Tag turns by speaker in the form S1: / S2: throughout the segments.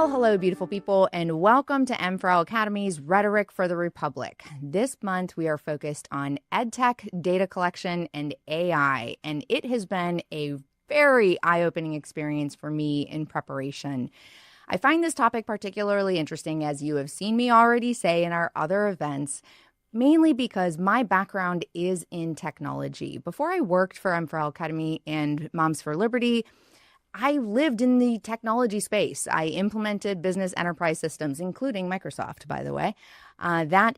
S1: Well, hello, beautiful people, and welcome to M4L Academy's Rhetoric for the Republic. This month, we are focused on EdTech, data collection, and AI, and it has been a very eye-opening experience for me in preparation. I find this topic particularly interesting, as you have seen me already say in our other events, mainly because my background is in technology. Before I worked for M4L Academy and Moms for Liberty, I lived in the technology space. I implemented business enterprise systems, including Microsoft, by the way. That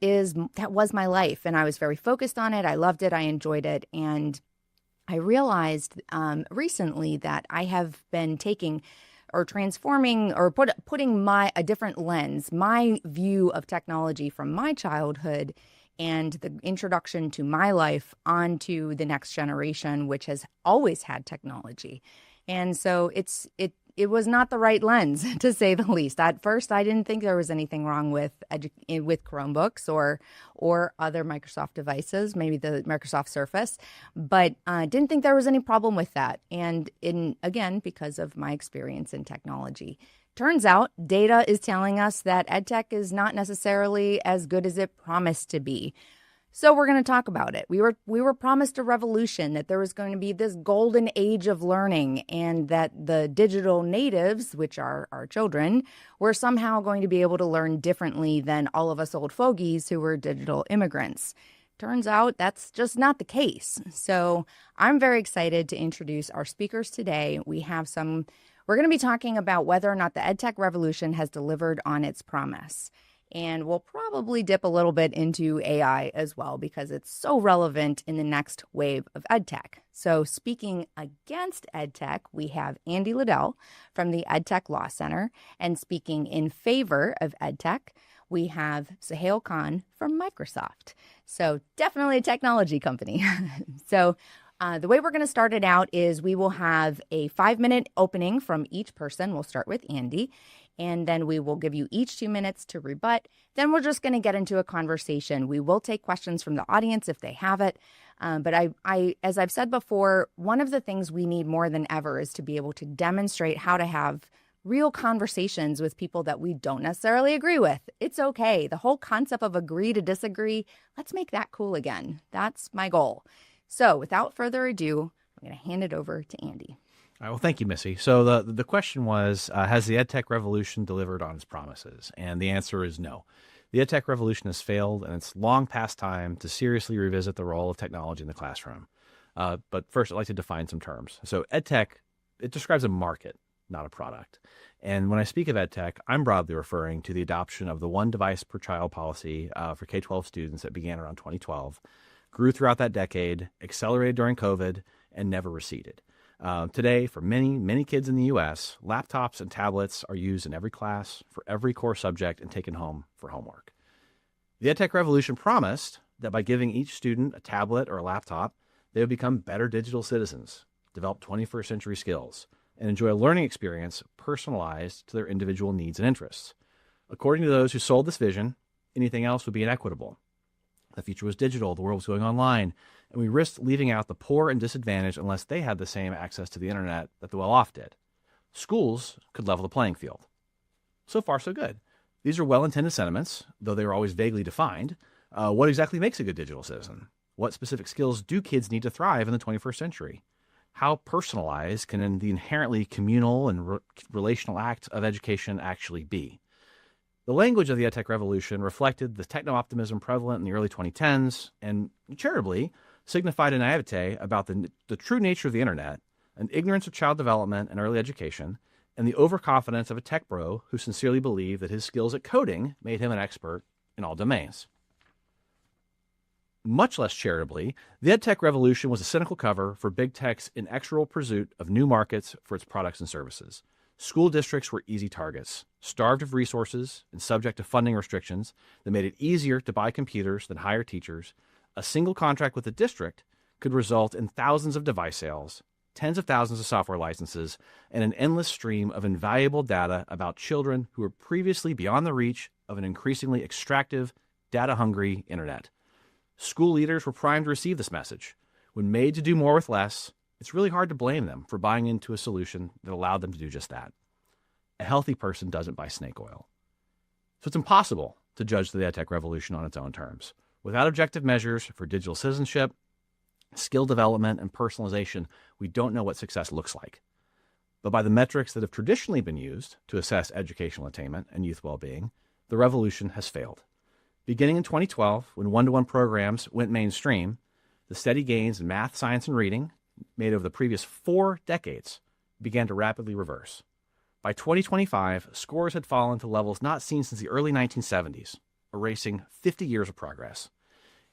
S1: was my life, and I was very focused on it. I loved it. I enjoyed it. And I realized recently that I have been taking or transforming or putting a different lens, my view of technology from my childhood and the introduction to my life onto the next generation, which has always had technology. And so it was not the right lens, to say the least. At first, I didn't think there was anything wrong with Chromebooks or other Microsoft devices, maybe the Microsoft Surface, but didn't think there was any problem with that. And again, because of my experience in technology. Turns out data is telling us that EdTech is not necessarily as good as it promised to be. So we're going to talk about it. We were promised a revolution, that there was going to be this golden age of learning, and that the digital natives, which are our children, were somehow going to be able to learn differently than all of us old fogies who were digital immigrants. Turns out that's just not the case. So I'm very excited to introduce our speakers today. We're going to be talking about whether or not the EdTech revolution has delivered on its promise. And we'll probably dip a little bit into AI as well, because it's so relevant in the next wave of EdTech. So speaking against EdTech, we have Andy Liddell from the EdTech Law Center. And speaking in favor of EdTech, we have Sohail Khan from Microsoft. So definitely a technology company. So the way we're going to start it out is we will have a 5-minute opening from each person. We'll start with Andy, and then we will give you each 2 minutes to rebut. Then we're just going to get into a conversation. We will take questions from the audience if they have it. But as I've said before, one of the things we need more than ever is to be able to demonstrate how to have real conversations with people that we don't necessarily agree with. It's okay. The whole concept of agree to disagree, let's make that cool again. That's my goal. So without further ado, I'm going to hand it over to Andy.
S2: All right, well, thank you, Missy. So the question was, has the EdTech revolution delivered on its promises? And the answer is no. The EdTech revolution has failed, and it's long past time to seriously revisit the role of technology in the classroom. But first, I'd like to define some terms. So EdTech, it describes a market, not a product. And when I speak of EdTech, I'm broadly referring to the adoption of the one device per child policy for K-12 students that began around 2012, grew throughout that decade, accelerated during COVID, and never receded. Today, for many, many kids in the U.S., laptops and tablets are used in every class, for every core subject, and taken home for homework. The EdTech revolution promised that by giving each student a tablet or a laptop, they would become better digital citizens, develop 21st century skills, and enjoy a learning experience personalized to their individual needs and interests. According to those who sold this vision, anything else would be inequitable. The future was digital, the world was going online, and we risked leaving out the poor and disadvantaged unless they had the same access to the internet that the well-off did. Schools could level the playing field. So far, so good. These are well-intended sentiments, though they are always vaguely defined. What exactly makes a good digital citizen? What specific skills do kids need to thrive in the 21st century? How personalized can the inherently communal and relational act of education actually be? The language of the EdTech revolution reflected the techno-optimism prevalent in the early 2010s and, charitably, signified a naivete about the true nature of the internet, an ignorance of child development and early education, and the overconfidence of a tech bro who sincerely believed that his skills at coding made him an expert in all domains. Much less charitably, the EdTech revolution was a cynical cover for big tech's inexorable pursuit of new markets for its products and services. School districts were easy targets, starved of resources and subject to funding restrictions that made it easier to buy computers than hire teachers. A single contract with the district could result in thousands of device sales, tens of thousands of software licenses, and an endless stream of invaluable data about children who were previously beyond the reach of an increasingly extractive, data-hungry internet. School leaders were primed to receive this message. When made to do more with less, it's really hard to blame them for buying into a solution that allowed them to do just that. A healthy person doesn't buy snake oil. So it's impossible to judge the EdTech revolution on its own terms. Without objective measures for digital citizenship, skill development, and personalization, we don't know what success looks like. But by the metrics that have traditionally been used to assess educational attainment and youth well-being, the revolution has failed. Beginning in 2012, when one-to-one programs went mainstream, the steady gains in math, science, and reading made over the previous 4 decades began to rapidly reverse. By 2025, scores had fallen to levels not seen since the early 1970s, erasing 50 years of progress.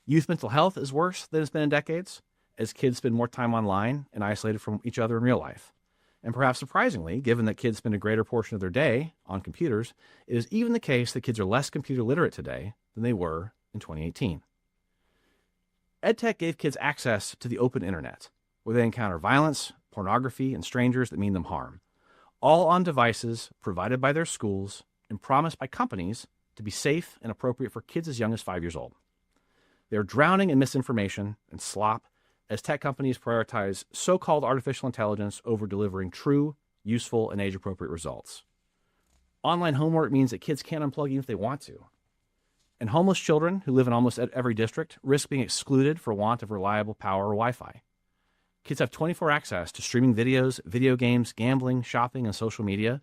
S2: Youth mental health is worse than it's been in decades, as kids spend more time online and isolated from each other in real life. And perhaps surprisingly, given that kids spend a greater portion of their day on computers, it is even the case that kids are less computer literate today than they were in 2018. EdTech gave kids access to the open internet, where they encounter violence, pornography, and strangers that mean them harm, all on devices provided by their schools and promised by companies to be safe and appropriate for kids as young as 5 years old. They're drowning in misinformation and slop as tech companies prioritize so-called artificial intelligence over delivering true, useful, and age-appropriate results. Online homework means that kids can't unplug even if they want to. And homeless children who live in almost every district risk being excluded for want of reliable power or Wi-Fi. Kids have 24 access to streaming videos, video games, gambling, shopping, and social media,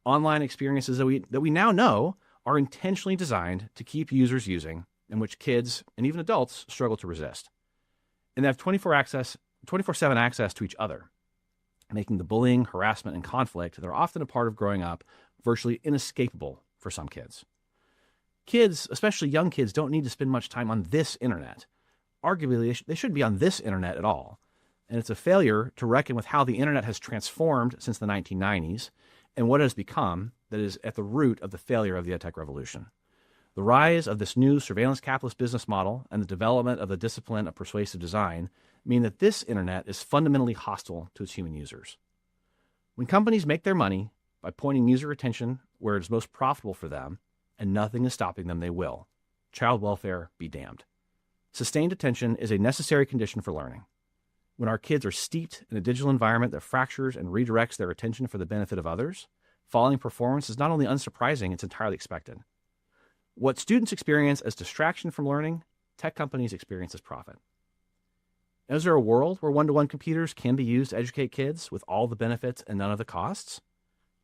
S2: online experiences that we now know are intentionally designed to keep users using, and which kids and even adults struggle to resist. And they have 24/7 access to each other, making the bullying, harassment, and conflict that are often a part of growing up virtually inescapable for some kids. Kids, especially young kids, don't need to spend much time on this internet. Arguably, they shouldn't be on this internet at all. And it's a failure to reckon with how the internet has transformed since the 1990s and what it has become that is at the root of the failure of the EdTech revolution. The rise of this new surveillance capitalist business model and the development of the discipline of persuasive design mean that this internet is fundamentally hostile to its human users. When companies make their money by pointing user attention where it is most profitable for them, and nothing is stopping them, they will. Child welfare be damned. Sustained attention is a necessary condition for learning. When our kids are steeped in a digital environment that fractures and redirects their attention for the benefit of others, falling performance is not only unsurprising, it's entirely expected. What students experience as distraction from learning, tech companies experience as profit. Is there a world where one-to-one computers can be used to educate kids with all the benefits and none of the costs?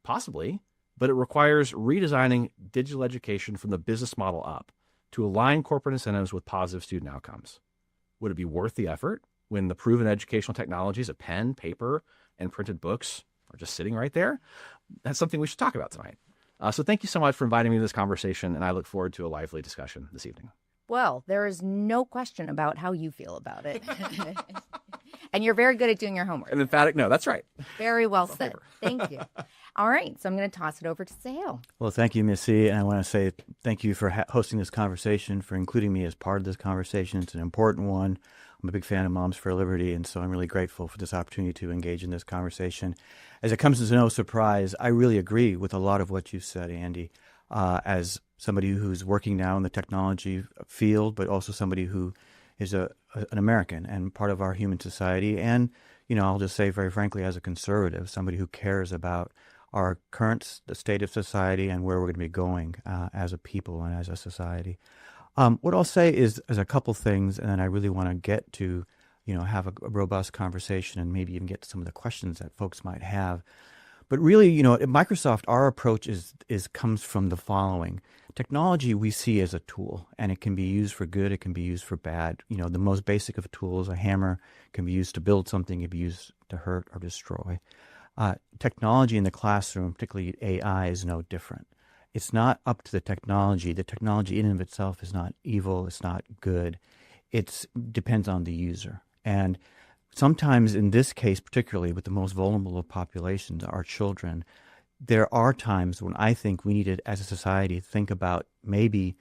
S2: Possibly, but it requires redesigning digital education from the business model up to align corporate incentives with positive student outcomes. Would it be worth the effort when the proven educational technologies of pen, paper, and printed books are just sitting right there? That's something we should talk about tonight. So thank you so much for inviting me to this conversation, and I look forward to a lively discussion this evening.
S1: Well, there is no question about how you feel about it. And you're very good at doing your homework.
S2: An emphatic no, that's right.
S1: Very well said. Thank you. All right, so I'm going to toss it over to Sahil.
S3: Well, thank you, Missy, and I want to say thank you for hosting this conversation, for including me as part of this conversation. It's an important one. I'm a big fan of Moms for Liberty, and so I'm really grateful for this opportunity to engage in this conversation. As it comes as no surprise, I really agree with a lot of what you said, Andy, as somebody who's working now in the technology field, but also somebody who is an American and part of our human society. And, I'll just say very frankly, as a conservative, somebody who cares about our current state of society and where we're going to be going as a people and as a society. What I'll say is a couple things, and then I really want to get to, have a robust conversation and maybe even get to some of the questions that folks might have. But really, at Microsoft, our approach comes from the following. Technology we see as a tool, and it can be used for good, it can be used for bad. The most basic of tools, a hammer, can be used to build something, it can be used to hurt or destroy. Technology in the classroom, particularly AI, is no different. It's not up to the technology. The technology in and of itself is not evil. It's not good. It depends on the user. And sometimes in this case, particularly with the most vulnerable of populations, our children, there are times when I think we need to, as a society, think about maybe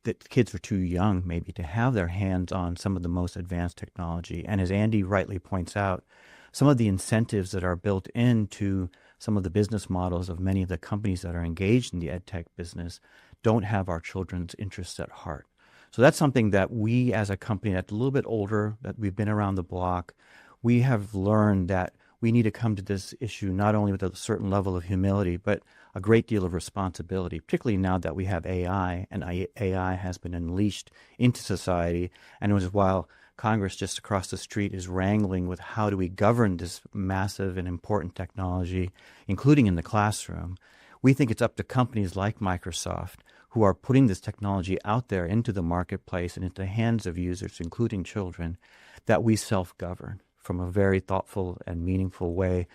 S3: that kids are too young maybe to have their hands on some of the most advanced technology. And as Andy rightly points out, some of the incentives that are built into some of the business models of many of the companies that are engaged in the EdTech business don't have our children's interests at heart. So that's something that we as a company that's a little bit older, that we've been around the block, we have learned that we need to come to this issue not only with a certain level of humility, but a great deal of responsibility, particularly now that we have AI, and AI has been unleashed into society. And it was while Congress just across the street is wrangling with how do we govern this massive and important technology, including in the classroom, we think it's up to companies like Microsoft, who are putting this technology out there into the marketplace and into the hands of users, including children, that we self-govern from a very thoughtful and meaningful way,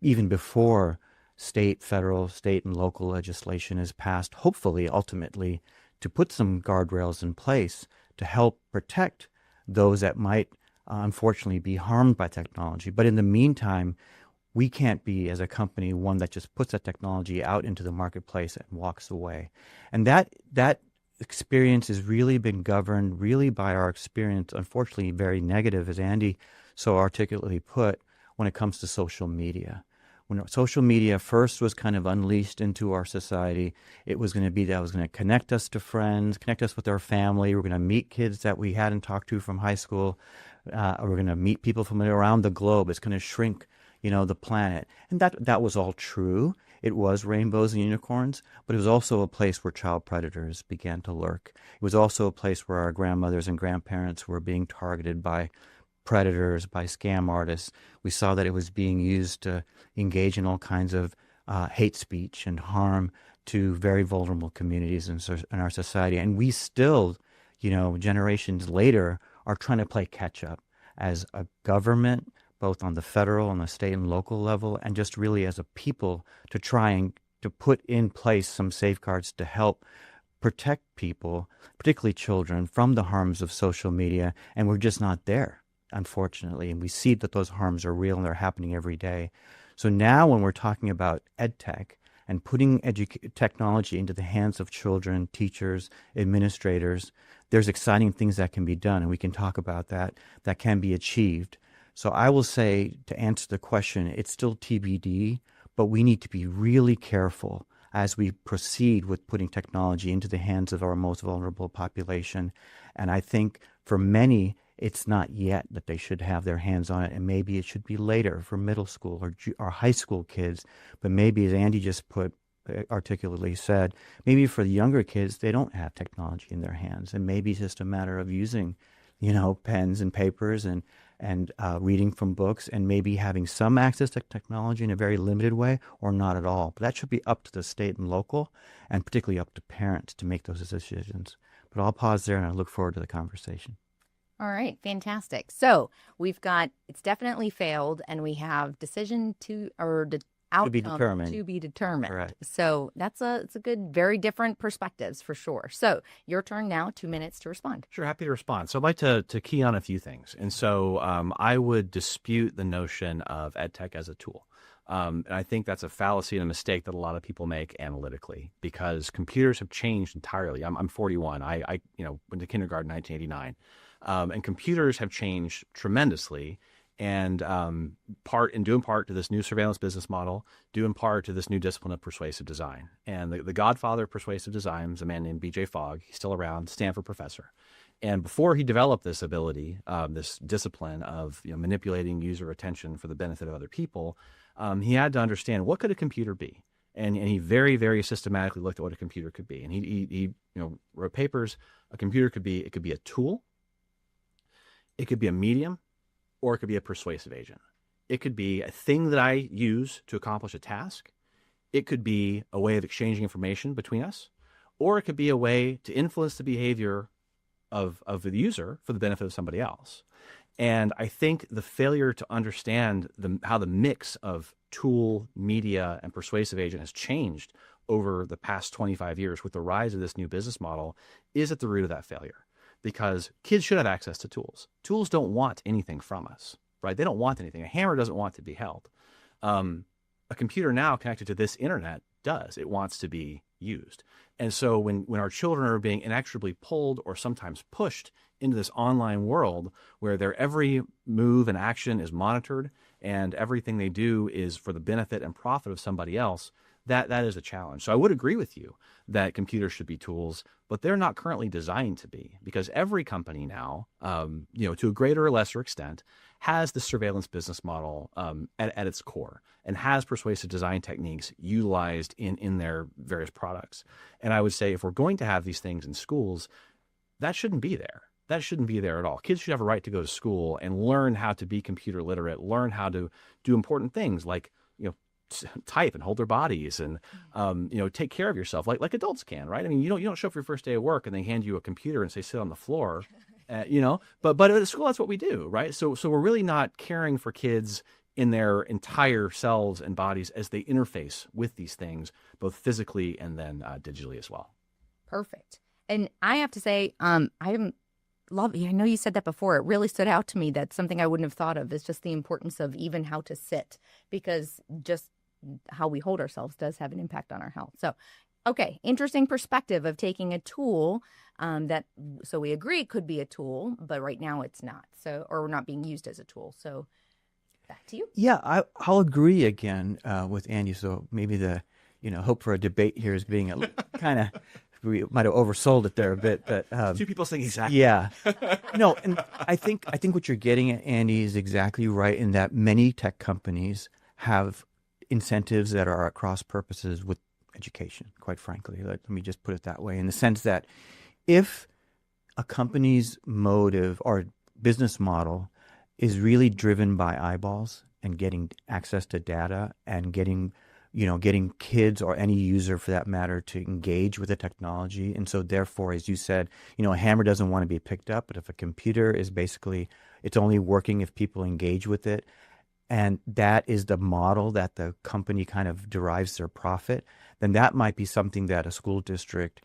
S3: even before federal, state, and local legislation is passed, hopefully, ultimately, to put some guardrails in place to help protect those that might, unfortunately, be harmed by technology. But in the meantime, we can't be, as a company, one that just puts that technology out into the marketplace and walks away. And that experience has really been governed really by our experience, unfortunately, very negative, as Andy so articulately put, when it comes to social media. When social media first was kind of unleashed into our society, it was going to be that it was going to connect us to friends, connect us with our family. We're going to meet kids that we hadn't talked to from high school. We're going to meet people from around the globe. It's going to shrink, the planet. And that was all true. It was rainbows and unicorns, but it was also a place where child predators began to lurk. It was also a place where our grandmothers and grandparents were being targeted by predators, by scam artists. We saw that it was being used to engage in all kinds of hate speech and harm to very vulnerable communities in our society. And we still, generations later, are trying to play catch up as a government, both on the federal and the state and local level, and just really as a people to try and to put in place some safeguards to help protect people, particularly children, from the harms of social media. And we're just not there, unfortunately. And we see that those harms are real and they're happening every day. So now when we're talking about EdTech and putting technology into the hands of children, teachers, administrators, there's exciting things that can be done, and we can talk about that can be achieved. So I will say, to answer the question, it's still TBD, but we need to be really careful as we proceed with putting technology into the hands of our most vulnerable population. And I think for many, it's not yet that they should have their hands on it, and maybe it should be later for middle school or high school kids. But maybe, as Andy just articulately said, maybe for the younger kids, they don't have technology in their hands, and maybe it's just a matter of using, pens and papers and reading from books, and maybe having some access to technology in a very limited way or not at all. But that should be up to the state and local, and particularly up to parents to make those decisions. But I'll pause there, and I look forward to the conversation.
S1: All right, fantastic. So we've got, it's definitely failed, and we have decision outcome to be determined.
S3: Correct.
S1: So it's a good, very different perspectives for sure. So your turn now, 2 minutes to respond.
S2: Sure, happy to respond. So I'd like to key on a few things. And so I would dispute the notion of EdTech as a tool. And I think that's a fallacy and a mistake that a lot of people make analytically, because computers have changed entirely. I'm 41. I went to kindergarten in 1989. And computers have changed tremendously, and due in part to this new surveillance business model, due in part to this new discipline of persuasive design. And the godfather of persuasive design is a man named B.J. Fogg. He's still around, Stanford professor. And before he developed this ability, this discipline of manipulating user attention for the benefit of other people, he had to understand, what could a computer be? And he very, very systematically looked at what a computer could be. And he wrote papers. A computer could be a tool. It could be a medium, or it could be a persuasive agent. It could be a thing that I use to accomplish a task. It could be a way of exchanging information between us, or it could be a way to influence the behavior of the user for the benefit of somebody else. And I think the failure to understand how the mix of tool, media, and persuasive agent has changed over the past 25 years with the rise of this new business model is at the root of that failure. Because kids should have access to tools. Tools don't want anything from us, right? They don't want anything. A hammer doesn't want to be held. A computer now connected to this internet does. It wants to be used. And so when our children are being inexorably pulled or sometimes pushed into this online world where their every move and action is monitored and everything they do is for the benefit and profit of somebody else, that is a challenge. So I would agree with you that computers should be tools, but they're not currently designed to be, because every company now, to a greater or lesser extent, has the surveillance business model at its core, and has persuasive design techniques utilized in their various products. And I would say if we're going to have these things in schools, that shouldn't be there. That shouldn't be there at all. Kids should have a right to go to school and learn how to be computer literate, learn how to do important things like, type and hold their bodies and, take care of yourself like adults can, right? I mean, you don't show up for your first day of work and they hand you a computer and say, sit on the floor, but at school, that's what we do, right? So we're really not caring for kids in their entire selves and bodies as they interface with these things, both physically and then digitally as well.
S1: Perfect. And I have to say, I know you said that before. It really stood out to me. That's something I wouldn't have thought of, is just the importance of even how to sit, because just how we hold ourselves does have an impact on our health. So, okay, interesting perspective of taking a tool so we agree could be a tool, but right now it's not. So, or not being used as a tool. So back to you.
S3: Yeah, I'll agree again with Andy. So maybe the hope for a debate here is being a kind of, we might have oversold it there a bit, but
S2: two people saying exactly.
S3: Yeah, no, and I think what you're getting at, Andy, is exactly right, in that many tech companies have incentives that are at cross purposes with education. Quite frankly, let me just put it that way, in the sense that if a company's motive or business model is really driven by eyeballs and getting access to data and getting kids, or any user for that matter, to engage with the technology. And so therefore, as you said, a hammer doesn't want to be picked up, but if a computer is basically, it's only working if people engage with it, and that is the model that the company kind of derives their profit, then that might be something that a school district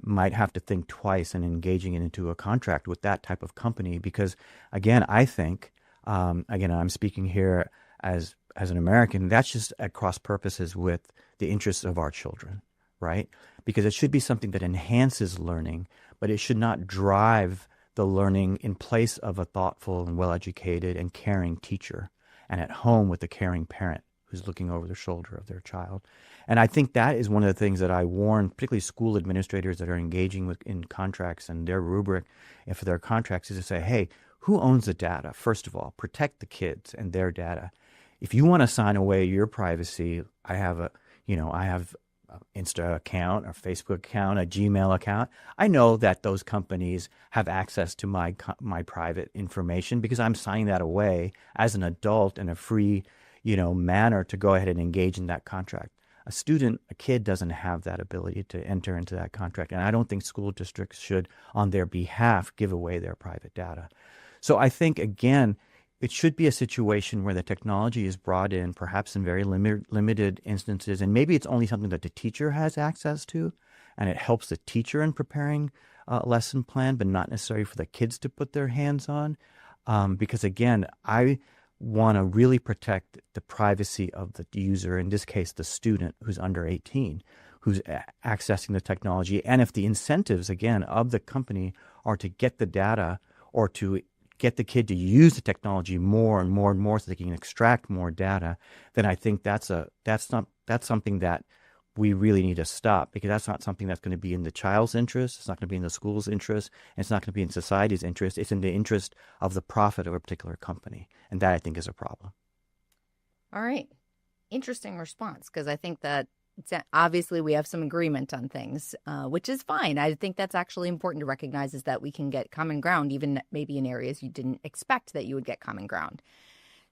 S3: might have to think twice in engaging into a contract with that type of company. Because again, I think, I'm speaking here as an American, that's just at cross purposes with the interests of our children, right? Because it should be something that enhances learning, but it should not drive the learning in place of a thoughtful and well-educated and caring teacher, and at home with a caring parent who's looking over the shoulder of their child. And I think that is one of the things that I warn, particularly school administrators that are engaging in contracts, and their rubric for their contracts is to say, hey, who owns the data? First of all, protect the kids and their data. If you want to sign away your privacy, I have an Insta account, or Facebook account, a Gmail account. I know that those companies have access to my private information, because I'm signing that away as an adult in a free, manner to go ahead and engage in that contract. A kid doesn't have that ability to enter into that contract, and I don't think school districts should, on their behalf, give away their private data. So I think, again, it should be a situation where the technology is brought in, perhaps in very limited instances, and maybe it's only something that the teacher has access to, and it helps the teacher in preparing a lesson plan, but not necessarily for the kids to put their hands on. Because again, I want to really protect the privacy of the user, in this case, the student who's under 18, who's accessing the technology. And if the incentives, again, of the company are to get the data, or to get the kid to use the technology more and more and more so they can extract more data, then I think that's something that we really need to stop, because that's not something that's going to be in the child's interest. It's not going to be in the school's interest, and it's not going to be in society's interest. It's in the interest of the profit of a particular company, and that, I think, is a problem.
S1: All right. Interesting response, because I think that obviously we have some agreement on things, which is fine. I think that's actually important to recognize, is that we can get common ground, even maybe in areas you didn't expect that you would get common ground.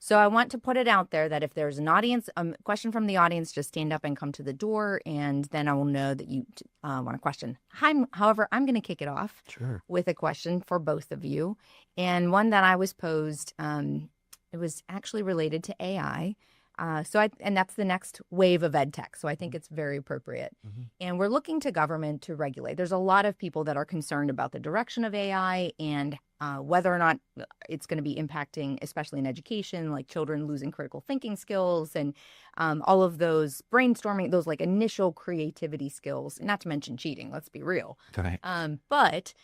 S1: So I want to put it out there that if there's an audience, question from the audience, just stand up and come to the door, and then I will know that you want a question. However, I'm going to kick it off with a question for both of you, and one that I was posed. It was actually related to AI. And that's the next wave of EdTech. So I think it's very appropriate. Mm-hmm. And we're looking to government to regulate. There's a lot of people that are concerned about the direction of AI and whether or not it's going to be impacting, especially in education, like children losing critical thinking skills and all of those brainstorming, those like initial creativity skills, not to mention cheating. Let's be real.
S3: Right.
S1: But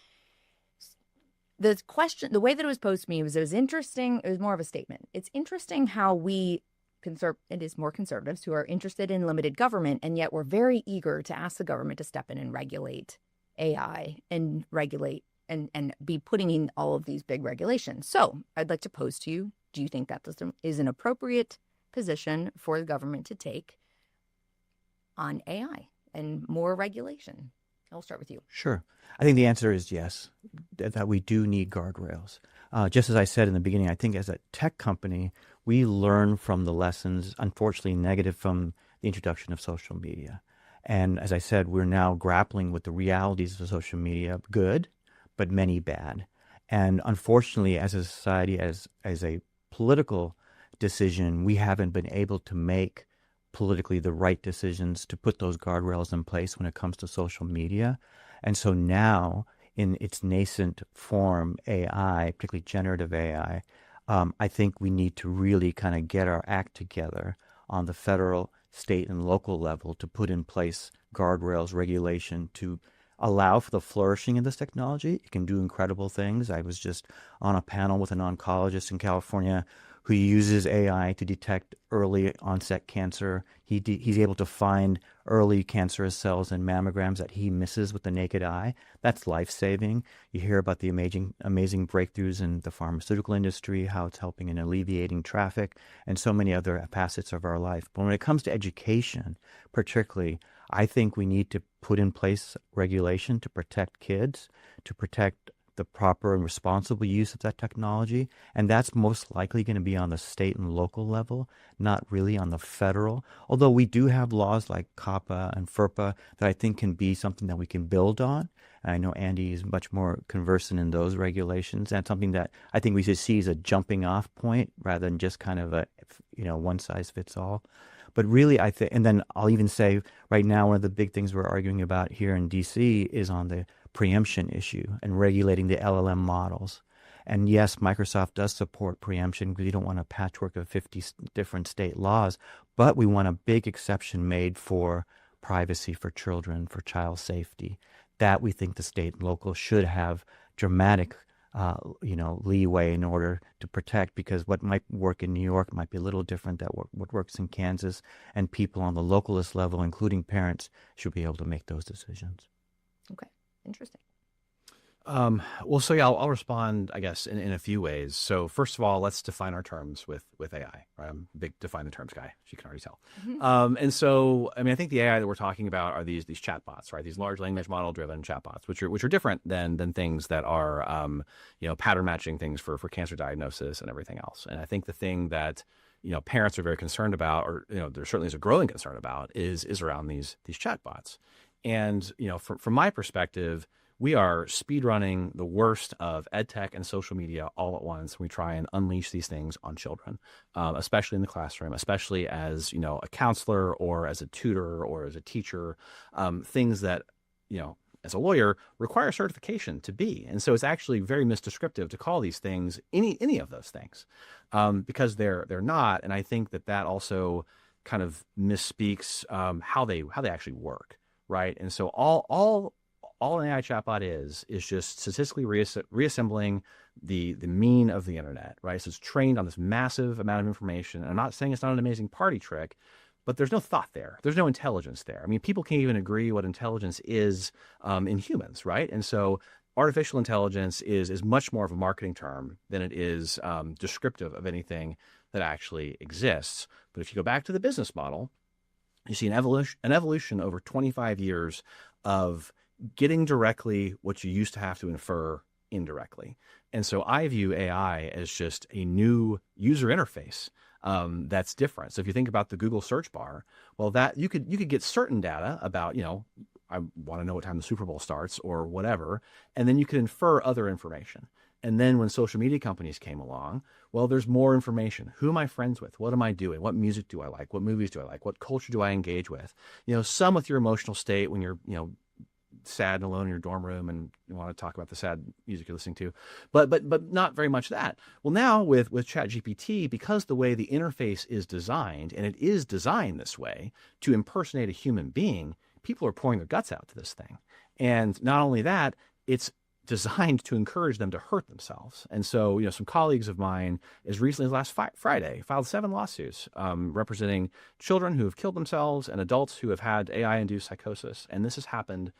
S1: the question, the way that it was posed to me was interesting. It was more of a statement. It's interesting how we it is more conservatives who are interested in limited government, and yet we're very eager to ask the government to step in and regulate AI and regulate and be putting in all of these big regulations. So I'd like to pose to you, do you think that this is an appropriate position for the government to take on AI and more regulation? I'll start with you.
S3: Sure. I think the answer is yes, that we do need guardrails. Just as I said in the beginning, I think as a tech company, we learn from the lessons, unfortunately negative, from the introduction of social media. And as I said, we're now grappling with the realities of social media, good, but many bad. And unfortunately, as a society, as a political decision, we haven't been able to make politically the right decisions to put those guardrails in place when it comes to social media. And so now, in its nascent form, AI, particularly generative AI, I think we need to really kind of get our act together on the federal, state, and local level to put in place guardrails, regulation to allow for the flourishing of this technology. It can do incredible things. I was just on a panel with an oncologist in California who uses AI to detect early onset cancer. He's able to find early cancerous cells in mammograms that he misses with the naked eye. That's life-saving. You hear about the amazing breakthroughs in the pharmaceutical industry, how it's helping in alleviating traffic, and so many other facets of our life. But when it comes to education, particularly, I think we need to put in place regulation to protect kids, to protect the proper and responsible use of that technology. And that's most likely going to be on the state and local level, not really on the federal. Although we do have laws like COPPA and FERPA that I think can be something that we can build on. And I know Andy is much more conversant in those regulations. And something that I think we should see as a jumping off point rather than just kind of a, one size fits all. But really, I think, and then I'll even say right now, one of the big things we're arguing about here in DC is on the preemption issue and regulating the LLM models. And yes, Microsoft does support preemption because you don't want a patchwork of 50 different state laws, but we want a big exception made for privacy for children, for child safety. That we think the state and local should have dramatic leeway in order to protect, because what might work in New York might be a little different than what works in Kansas, and people on the localist level, including parents, should be able to make those decisions.
S1: Okay, interesting.
S2: I'll respond, I guess, in a few ways. So first of all, let's define our terms with AI, right? I'm a big define the terms guy, as you can already tell. Mm-hmm. And so, I think the AI that we're talking about are these chatbots, right? These large language model driven chatbots, which are different than things that are, pattern matching things for cancer diagnosis and everything else. And I think the thing that, parents are very concerned about, or, there certainly is a growing concern about is around these chatbots. And, from my perspective, we are speedrunning the worst of EdTech and social media all at once. We try and unleash these things on children, especially in the classroom, especially as, a counselor or as a tutor or as a teacher, things that, as a lawyer require certification to be. And so it's actually very misdescriptive to call these things any of those things, because they're not. And I think that also kind of misspeaks how they actually work, right? And so all an AI chatbot is just statistically reassembling the mean of the internet, right? So it's trained on this massive amount of information. And I'm not saying it's not an amazing party trick, but there's no thought there. There's no intelligence there. People can't even agree what intelligence is in humans, right? And so artificial intelligence is much more of a marketing term than it is descriptive of anything that actually exists. But if you go back to the business model, you see an evolution over 25 years of getting directly what you used to have to infer indirectly. And so I view AI as just a new user interface that's different. So if you think about the Google search bar, well, that you could get certain data about, I want to know what time the Super Bowl starts or whatever, and then you could infer other information. And then when social media companies came along, well, there's more information. Who am I friends with? What am I doing? What music do I like? What movies do I like? What culture do I engage with? Some with your emotional state when you're, sad and alone in your dorm room and you want to talk about the sad music you're listening to, but not very much of that. Well, now with ChatGPT, because the way the interface is designed, and it is designed this way to impersonate a human being, people are pouring their guts out to this thing. And not only that, it's designed to encourage them to hurt themselves. And so, some colleagues of mine, as recently as last Friday, filed 7 lawsuits representing children who have killed themselves and adults who have had AI-induced psychosis. And this has happened,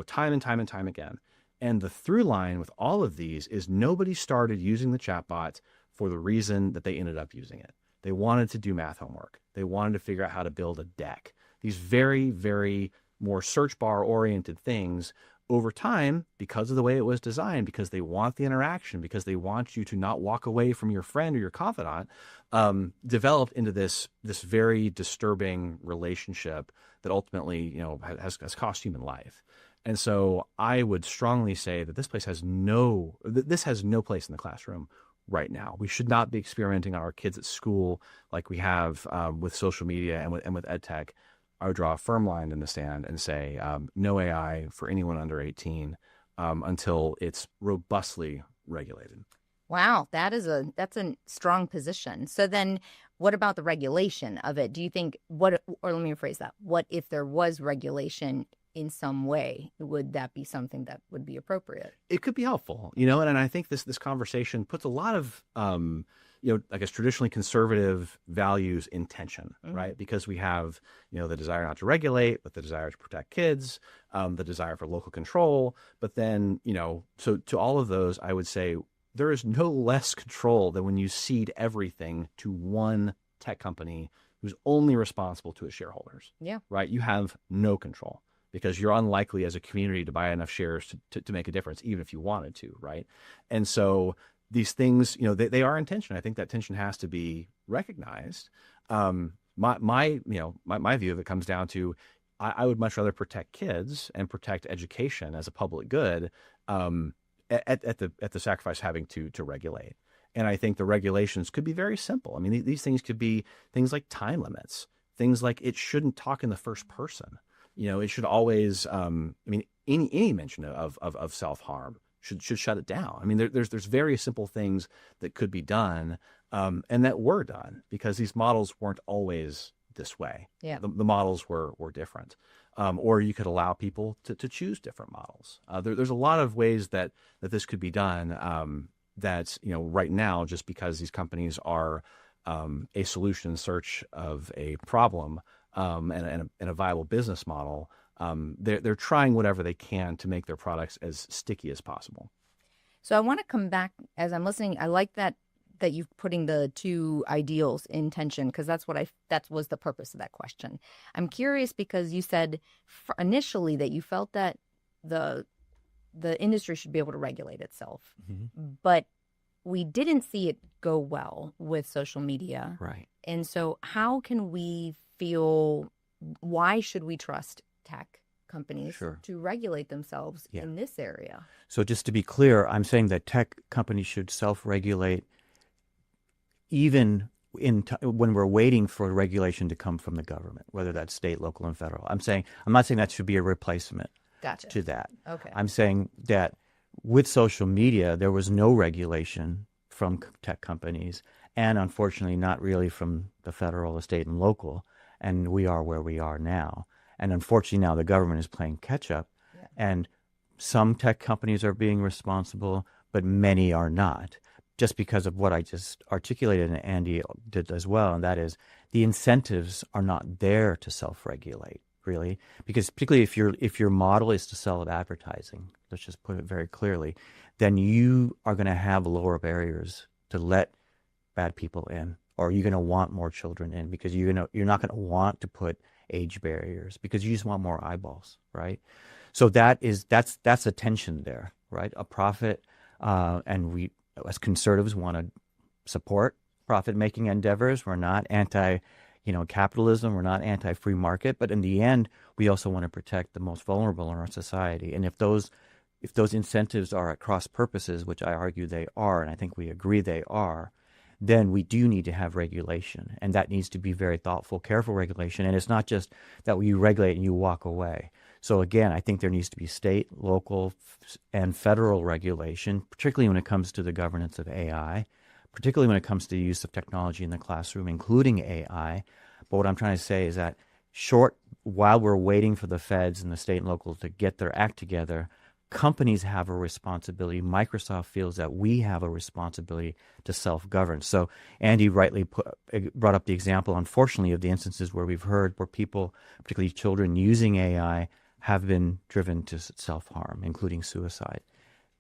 S2: time and time and time again. And the through line with all of these is nobody started using the chatbot for the reason that they ended up using it. They wanted to do math homework. They wanted to figure out how to build a deck. These very, very more search bar oriented things over time, because of the way it was designed, because they want the interaction, because they want you to not walk away from your friend or your confidant, developed into this very disturbing relationship that ultimately, has cost human life. And so I would strongly say that this has no place in the classroom right now. We should not be experimenting on our kids at school like we have with social media and with EdTech. I would draw a firm line in the sand and say no AI for anyone under 18 until it's robustly regulated.
S1: Wow, that's a strong position. So then what about the regulation of it? Do you think or let me rephrase that. What if there was regulation in some way? Would that be something that would be appropriate?
S2: It could be helpful, and I think this conversation puts a lot of I guess traditionally conservative values in tension, right? Because we have, the desire not to regulate, but the desire to protect kids, the desire for local control. But then, so to all of those, I would say there is no less control than when you cede everything to one tech company who's only responsible to its shareholders.
S1: Yeah. Right.
S2: You have no control because you're unlikely as a community to buy enough shares to make a difference, even if you wanted to, right? And so these things, they are in tension. I think that tension has to be recognized. My view of it comes down to, I would much rather protect kids and protect education as a public good at the sacrifice of having to regulate. And I think the regulations could be very simple. I mean, these things could be things like time limits, things like it shouldn't talk in the first person. It should always, any mention of self-harm should shut it down. I mean, there's very simple things that could be done and that were done because these models weren't always this way.
S1: Yeah.
S2: The models were different. Or you could allow people to choose different models. There's a lot of ways that this could be done that, right now, just because these companies are a solution in search of a problem and a viable business model, they're trying whatever they can to make their products as sticky as possible.
S1: So I want to come back as I'm listening. I like that you're putting the two ideals in tension because that was the purpose of that question. I'm curious because you said initially that you felt that the industry should be able to regulate itself, but we didn't see it go well with social media.
S3: Right.
S1: And so how can we feel, why should we trust tech companies to regulate themselves in this area?
S3: So just to be clear, I'm saying that tech companies should self-regulate even when we're waiting for regulation to come from the government, whether that's state, local, and federal. I'm not saying that should be a replacement to that.
S1: Okay.
S3: I'm saying that with social media, there was no regulation from tech companies, and unfortunately not really from the federal, the state, and local, and we are where we are now. And unfortunately now the government is playing catch up, and some tech companies are being responsible, but many are not, just because of what I just articulated and Andy did as well, and that is the incentives are not there to self-regulate, really, because particularly if your model is to sell advertising, let's just put it very clearly, then you are going to have lower barriers to let bad people in, or you're going to want more children in because you're not going to want to put age barriers because you just want more eyeballs, right? So that's a tension there, right? A profit, and we as conservatives want to support profit-making endeavors. We're not anti-capitalism. We're not anti-free market. But in the end, we also want to protect the most vulnerable in our society. And if those incentives are at cross purposes, which I argue they are, and I think we agree they are, then we do need to have regulation. And that needs to be very thoughtful, careful regulation. And it's not just that you regulate and you walk away. So again, I think there needs to be state, local, and federal regulation, particularly when it comes to the governance of AI, particularly when it comes to the use of technology in the classroom, including AI. But what I'm trying to say is that while we're waiting for the feds and the state and local to get their act together, companies have a responsibility. Microsoft feels that we have a responsibility to self-govern. So Andy rightly brought up the example, unfortunately, of the instances where we've heard where people, particularly children using AI, have been driven to self-harm, including suicide.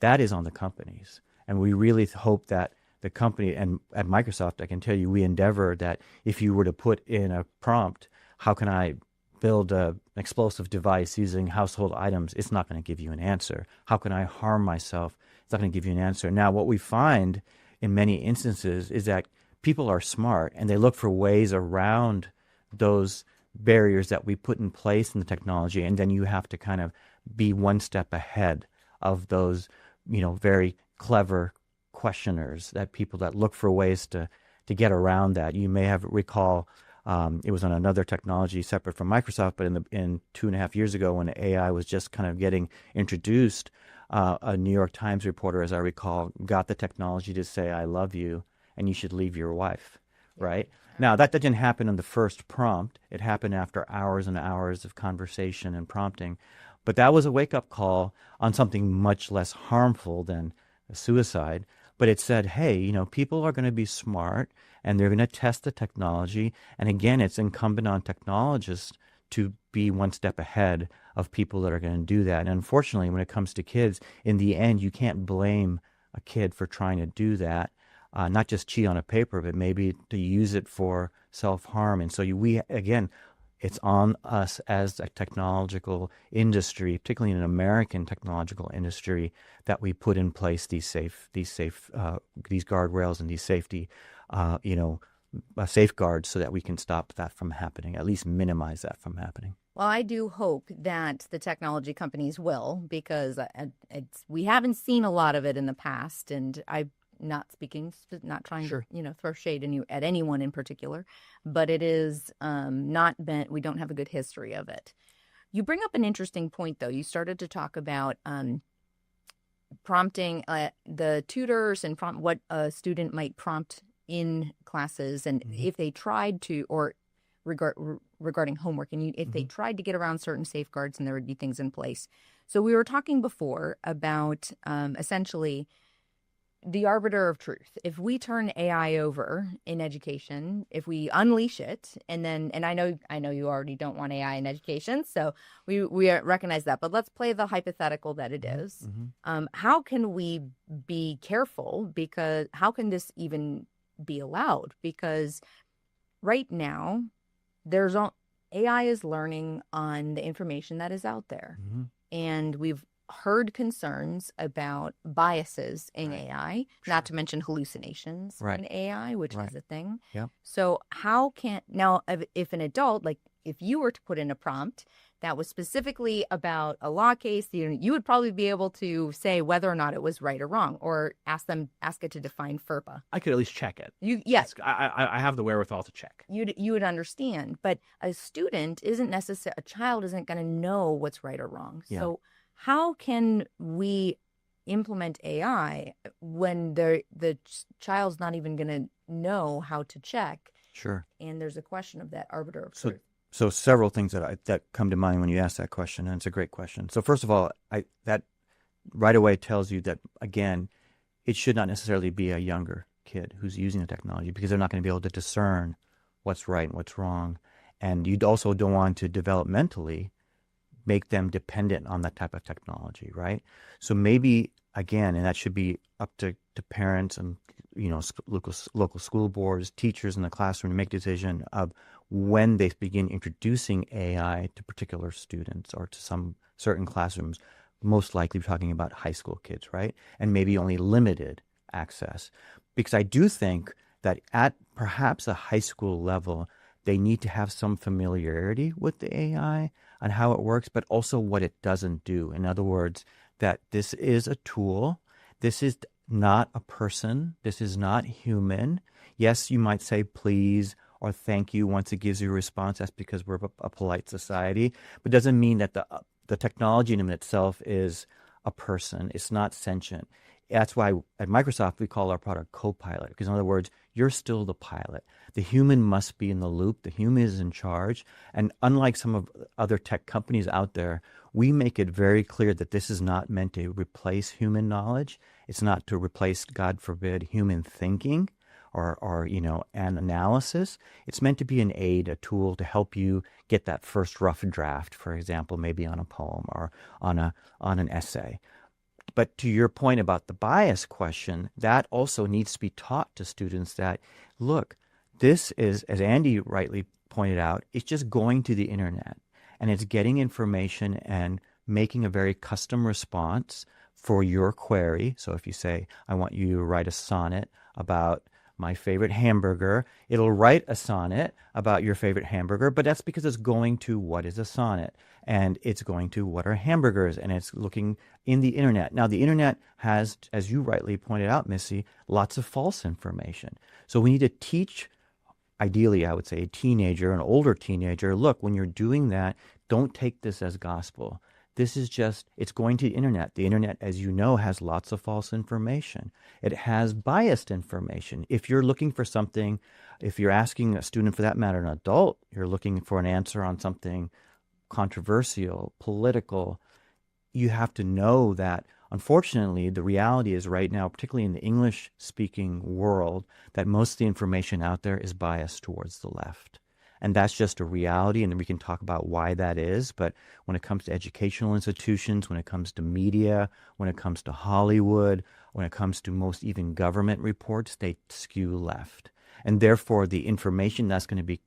S3: That is on the companies. And we really hope that the company, and at Microsoft, I can tell you, we endeavor that if you were to put in a prompt, how can I build an explosive device using household items, it's not going to give you an answer. How can I harm myself? It's not going to give you an answer. Now, what we find in many instances is that people are smart and they look for ways around those barriers that we put in place in the technology, and then you have to kind of be one step ahead of those, very clever questioners, that people that look for ways to get around that. You may have recall it was on another technology separate from Microsoft, but in 2.5 years ago when AI was just kind of getting introduced, a New York Times reporter, as I recall, got the technology to say, "I love you and you should leave your wife," right? Now, that didn't happen in the first prompt. It happened after hours and hours of conversation and prompting. But that was a wake-up call on something much less harmful than suicide. But it said, hey, people are going to be smart and they're going to test the technology. And again, it's incumbent on technologists to be one step ahead of people that are going to do that. And unfortunately, when it comes to kids, in the end, you can't blame a kid for trying to do that. Not just cheat on a paper, but maybe to use it for self-harm. And so it's on us as a technological industry, particularly in an American technological industry, that we put in place these guardrails and these safety, safeguards, so that we can stop that from happening, at least minimize that from happening.
S1: Well, I do hope that the technology companies will, because we haven't seen a lot of it in the past, and I'm not trying
S3: Sure.
S1: to throw shade at anyone in particular, but it is not been. We don't have a good history of it. You bring up an interesting point, though. You started to talk about prompting the tutors and what a student might prompt in classes, and if they tried to, or regarding homework, and if they tried to get around certain safeguards, and there would be things in place. So we were talking before about essentially the arbiter of truth. If we turn AI over in education, if we unleash it, and I know you already don't want AI in education, so we recognize that, but let's play the hypothetical that it is. How can we be careful? Because how can this even be allowed? Because right now, AI is learning on the information that is out there, and we've heard concerns about biases in AI, not to mention hallucinations in AI, which is a thing.
S3: Yep.
S1: So if an adult, like if you were to put in a prompt that was specifically about a law case, you would probably be able to say whether or not it was right or wrong, or ask it to define FERPA.
S2: I could at least check it.
S1: Yes.
S2: I have the wherewithal to check.
S1: You would understand, but a child isn't going to know what's right or wrong.
S3: Yeah.
S1: So how can we implement AI when the child's not even going to know how to check?
S3: Sure.
S1: And there's a question of that arbiter of truth.
S3: So several things that come to mind when you ask that question, and it's a great question. So first of all, that right away tells you that, again, it should not necessarily be a younger kid who's using the technology, because they're not going to be able to discern what's right and what's wrong. And you also don't want to developmentally make them dependent on that type of technology, right? So maybe, again, and that should be up to parents and local school boards, teachers in the classroom to make a decision of when they begin introducing AI to particular students or to some certain classrooms. Most likely we're talking about high school kids, right? And maybe only limited access. Because I do think that at perhaps a high school level, they need to have some familiarity with the AI and how it works, but also what it doesn't do. In other words, that this is a tool. This is not a person. This is not human. Yes, you might say please or thank you once it gives you a response. That's because we're a polite society. But it doesn't mean that the technology in itself is a person. It's not sentient. That's why at Microsoft we call our product Copilot, because in other words, you're still the pilot. The human must be in the loop. The human is in charge. And unlike some of other tech companies out there, we make it very clear that this is not meant to replace human knowledge. It's not to replace, God forbid, human thinking or an analysis. It's meant to be an aid, a tool to help you get that first rough draft, for example, maybe on a poem or on an essay. But to your point about the bias question, that also needs to be taught to students that, look, this is, as Andy rightly pointed out, it's just going to the internet and it's getting information and making a very custom response for your query. So if you say, I want you to write a sonnet about my favorite hamburger, it'll write a sonnet about your favorite hamburger, but that's because it's going to what is a sonnet, and it's going to what are hamburgers, and it's looking in the internet. Now, the internet has, as you rightly pointed out, Missy, lots of false information. So we need to teach, ideally, I would say, a teenager, an older teenager, look, when you're doing that, don't take this as gospel. This is just, it's going to the internet. The internet, as you know, has lots of false information. It has biased information. If you're looking for something, if you're asking a student, for that matter, an adult, you're looking for an answer on something controversial, political, you have to know that, unfortunately, the reality is right now, particularly in the English-speaking world, that most of the information out there is biased towards the left. And that's just a reality, and then we can talk about why that is. But when it comes to educational institutions, when it comes to media, when it comes to Hollywood, when it comes to most even government reports, they skew left. And therefore, the information that's going to be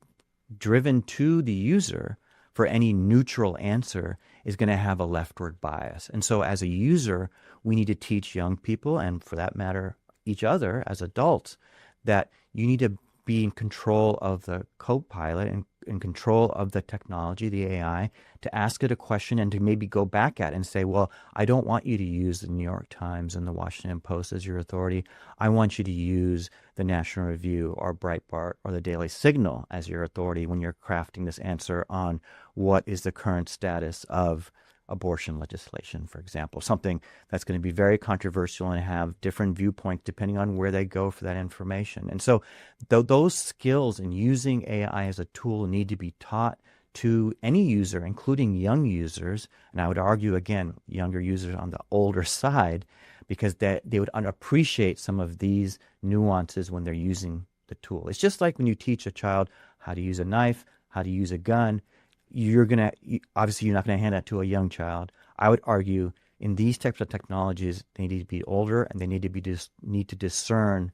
S3: driven to the user for any neutral answer is going to have a leftward bias. And so as a user, we need to teach young people, and for that matter, each other as adults, that you need to be in control of the co-pilot and in control of the technology, the AI, to ask it a question and to maybe go back at it and say, well, I don't want you to use the New York Times and the Washington Post as your authority. I want you to use the National Review or Breitbart or the Daily Signal as your authority when you're crafting this answer on what is the current status of abortion legislation, for example, something that's going to be very controversial and have different viewpoints depending on where they go for that information. And so those skills in using AI as a tool need to be taught to any user, including young users. And I would argue, again, younger users on the older side, because they would appreciate some of these nuances when they're using the tool. It's just like when you teach a child how to use a knife, how to use a gun. Obviously you're not going to hand that to a young child. I would argue in these types of technologies, they need to be older and they need to discern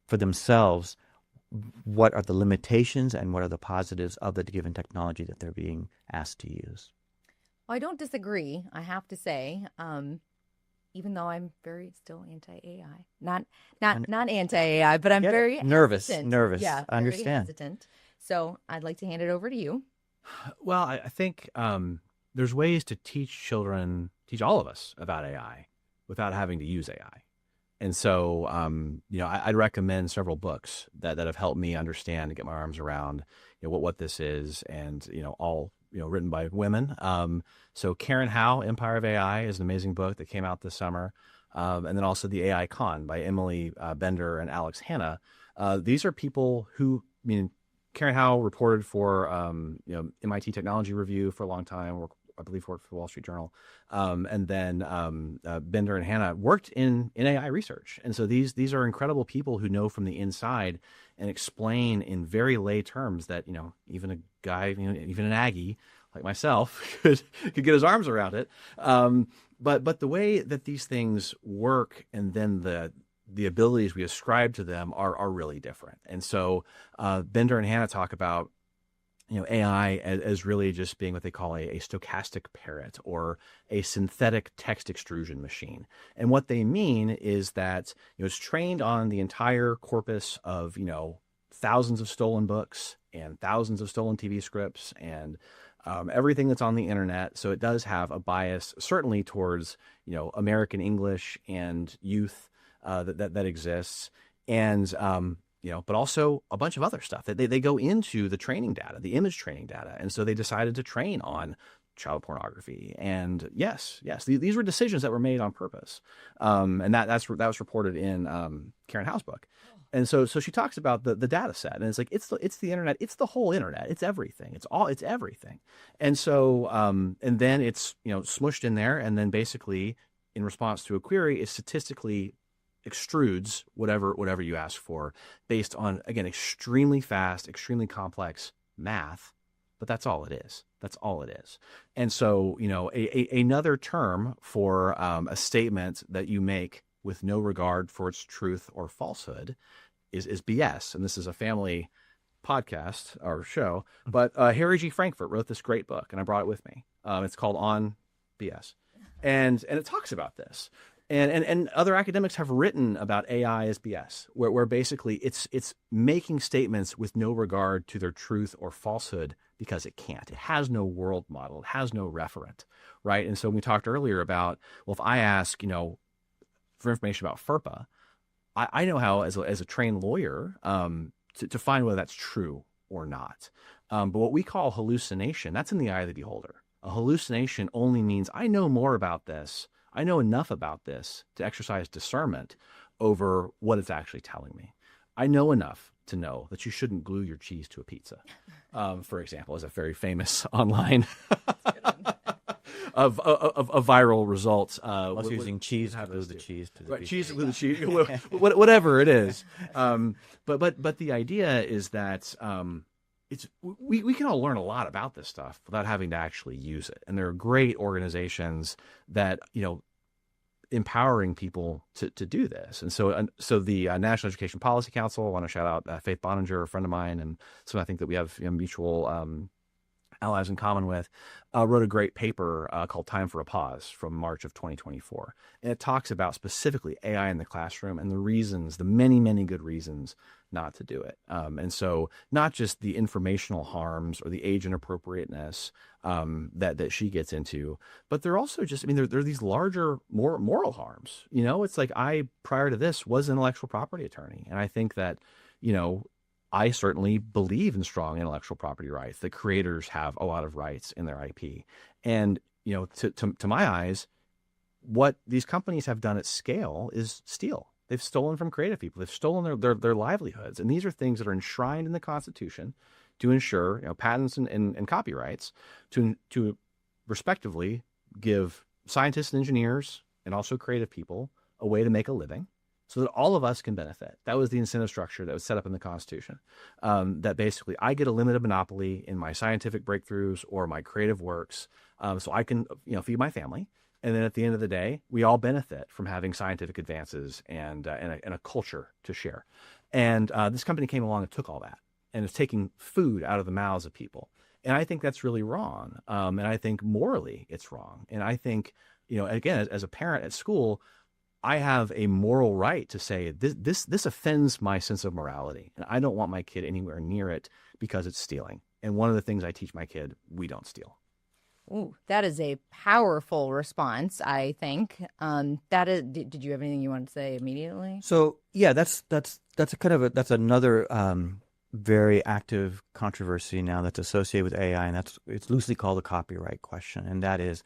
S3: for themselves what are the limitations and what are the positives of the given technology that they're being asked to use.
S1: Well, I don't disagree, I have to say, even though I'm very still anti-AI. Not anti-AI, but I'm very
S3: nervous.
S1: Yeah,
S3: I understand.
S1: Very hesitant. So I'd like to hand it over to you.
S2: Well, I think there's ways to teach all of us about AI without having to use AI. And so, I'd recommend several books that have helped me understand and get my arms around, what this is, and, all, written by women. So Karen Howe, Empire of AI, is an amazing book that came out this summer. And then also The AI Con by Emily Bender and Alex Hanna. These are people who, Karen Howe reported for MIT Technology Review for a long time, or I believe worked for the Wall Street Journal, and then Bender and Hanna worked in AI research. And so these are incredible people who know from the inside and explain in very lay terms that even a guy, even an Aggie like myself could get his arms around it. But the way that these things work and then the abilities we ascribe to them are really different. And so Bender and Hanna talk about AI as really just being what they call a stochastic parrot or a synthetic text extrusion machine. And what they mean is that it's trained on the entire corpus of thousands of stolen books and thousands of stolen TV scripts and everything that's on the internet. So it does have a bias, certainly towards American English and youth. That exists, and but also a bunch of other stuff that they go into the training data, the image training data, and so they decided to train on child pornography. And yes, these were decisions that were made on purpose, and that was reported in Karen Howe's book. And so she talks about the data set, and it's like it's the internet, it's the whole internet, it's everything, it's everything. And so and then it's smushed in there, and then basically in response to a query, it statistically extrudes whatever you ask for based on, again, extremely fast, extremely complex math. But that's all it is. That's all it is. And so another term for a statement that you make with no regard for its truth or falsehood is BS. And this is a family podcast or show, but Harry G. Frankfurt wrote this great book, and I brought it with me. It's called On BS, and it talks about this. And other academics have written about AI as BS, where basically it's making statements with no regard to their truth or falsehood because it can't. It has no world model. It has no referent, right? And so we talked earlier about, well, if I ask, for information about FERPA, I know how, as a trained lawyer, to find whether that's true or not. But what we call hallucination, that's in the eye of the beholder. A hallucination only means I know more about this. I know enough about this to exercise discernment over what it's actually telling me. I know enough to know that you shouldn't glue your cheese to a pizza, for example, is a very famous online of viral results.
S3: Using cheese to glue the cheese to the
S2: right,
S3: pizza.
S2: Cheese to glue the cheese, whatever it is. But the idea is that we can all learn a lot about this stuff without having to actually use it. And there are great organizations that, empowering people to do this. And so the National Education Policy Council, I want to shout out Faith Boninger, a friend of mine, and so I think that we have mutual allies in common with, wrote a great paper called Time for a Pause from March of 2024. And it talks about specifically AI in the classroom and the reasons, the many, many good reasons not to do it. And so not just the informational harms or the age inappropriateness that she gets into, but they're also just, there are these larger, more moral harms. It's like I, prior to this, was an intellectual property attorney. And I think that, I certainly believe in strong intellectual property rights, that creators have a lot of rights in their IP. And, to my eyes, what these companies have done at scale is steal. They've stolen from creative people. They've stolen their livelihoods. And these are things that are enshrined in the Constitution to ensure patents and copyrights to respectively give scientists and engineers and also creative people a way to make a living, so that all of us can benefit. That was the incentive structure that was set up in the Constitution. That basically I get a limited monopoly in my scientific breakthroughs or my creative works, so I can feed my family. And then at the end of the day, we all benefit from having scientific advances and a culture to share. And this company came along and took all that and is taking food out of the mouths of people. And I think that's really wrong. And I think morally it's wrong. And I think, again, as a parent at school, I have a moral right to say this offends my sense of morality, and I don't want my kid anywhere near it because it's stealing. And one of the things I teach my kid, we don't steal.
S1: Ooh, that is a powerful response, I think. That is. Did you have anything you wanted to say immediately?
S3: So yeah, that's that's another very active controversy now that's associated with AI, and it's loosely called the copyright question, and that is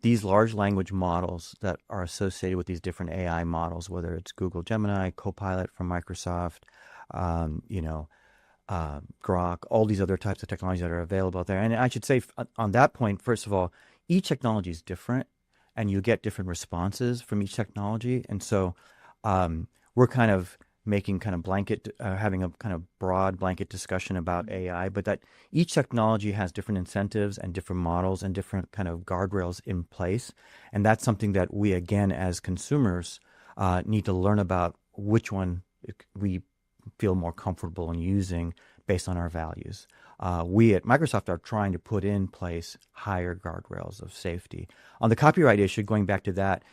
S3: these large language models that are associated with these different AI models, whether it's Google Gemini, Copilot from Microsoft, Grok, all these other types of technologies that are available out there. And I should say on that point, first of all, each technology is different and you get different responses from each technology. And so we're kind of making kind of having a kind of broad blanket discussion about AI, but that each technology has different incentives and different models and different kind of guardrails in place. And that's something that we, again, as consumers, need to learn about which one we feel more comfortable in using based on our values. We at Microsoft are trying to put in place higher guardrails of safety. On the copyright issue, going back to that,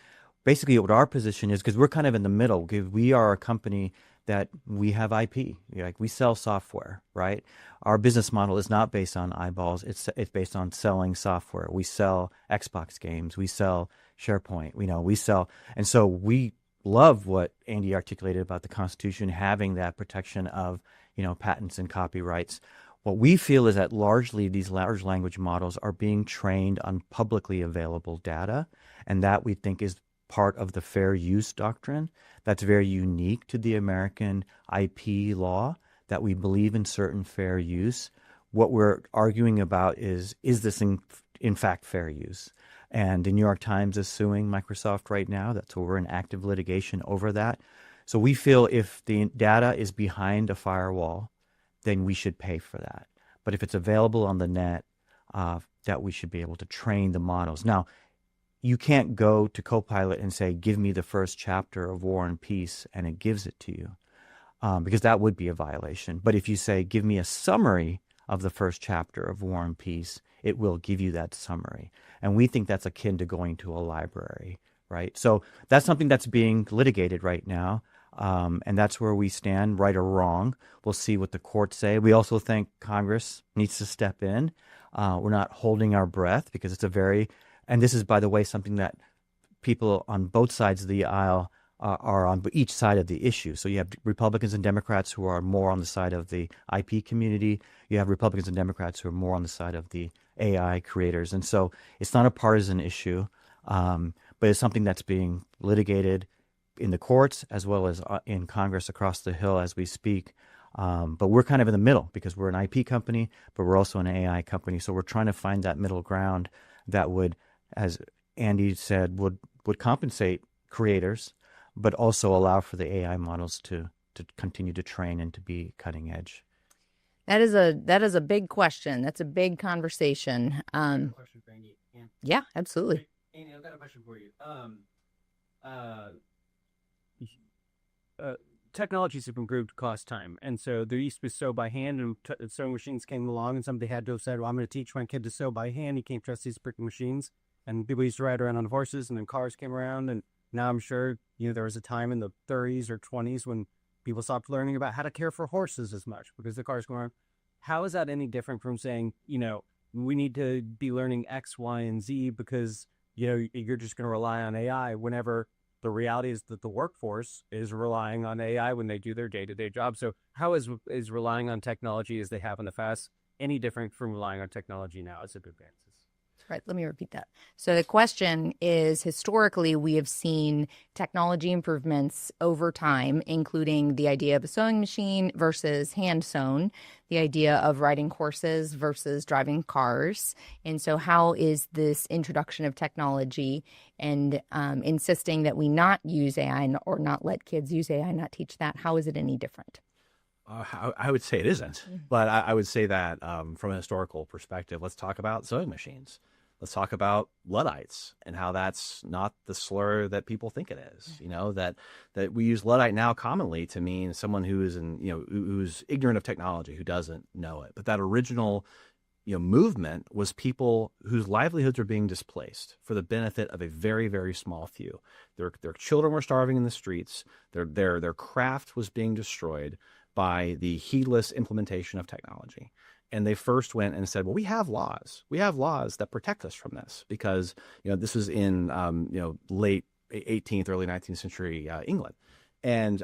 S3: basically what our position is, because we're kind of in the middle, because we are a company that we have IP, like we sell software, right? Our business model is not based on eyeballs. It's based on selling software. We sell Xbox games. We sell SharePoint. We sell, and so we love what Andy articulated about the Constitution having that protection of patents and copyrights. What we feel is that largely these large language models are being trained on publicly available data, and that we think is part of the fair use doctrine that's very unique to the American IP law, that we believe in certain fair use. What we're arguing about is this in fact fair use? And the New York Times is suing Microsoft right now. That's where we're in active litigation over that. So we feel if the data is behind a firewall, then we should pay for that. But if it's available on the net, that we should be able to train the models. Now, you can't go to Copilot and say, give me the first chapter of War and Peace, and it gives it to you, because that would be a violation. But if you say, give me a summary of the first chapter of War and Peace, it will give you that summary. And we think that's akin to going to a library, right? So that's something that's being litigated right now. And that's where we stand, right or wrong. We'll see what the courts say. We also think Congress needs to step in. We're not holding our breath, because it's and this is, by the way, something that people on both sides of the aisle are on each side of the issue. So you have Republicans and Democrats who are more on the side of the IP community. You have Republicans and Democrats who are more on the side of the AI creators. And so it's not a partisan issue, but it's something that's being litigated in the courts as well as in Congress across the Hill as we speak. But we're kind of in the middle, because we're an IP company, but we're also an AI company. So we're trying to find that middle ground that would, as Andy said, would compensate creators, but also allow for the AI models to continue to train and to be cutting edge.
S1: That is a big question. That's a big conversation.
S4: Question for Andy.
S1: Yeah, absolutely.
S4: Andy, I've got a question for you. Technologies have improved cost time, and so there used to be sew by hand, and sewing machines came along, and somebody had to have said, well, I'm going to teach my kid to sew by hand. You can't trust these freaking machines. And people used to ride around on horses, and then cars came around, and now I'm sure there was a time in the 30s or 20s when people stopped learning about how to care for horses as much because the cars go around. How is that any different from saying, we need to be learning X, Y, and Z because you're just going to rely on AI, whenever the reality is that the workforce is relying on AI when they do their day-to-day job. So how is relying on technology as they have in the past any different from relying on technology now as it advances?
S1: Right. Let me repeat that. So the question is, historically, we have seen technology improvements over time, including the idea of a sewing machine versus hand sewn, the idea of riding horses versus driving cars. And so how is this introduction of technology and insisting that we not use AI or not let kids use AI, not teach that, how is it any different?
S2: I would say it isn't, but I would say that from a historical perspective, let's talk about sewing machines. Let's talk about Luddites and how that's not the slur that people think it is. That we use Luddite now commonly to mean someone who is who's ignorant of technology, who doesn't know it. But that original movement was people whose livelihoods are being displaced for the benefit of a very, very small few. Their children were starving in the streets. Their craft was being destroyed by the heedless implementation of technology. And they first went and said, well, we have laws. We have laws that protect us from this because, this was in, late 18th, early 19th century England. And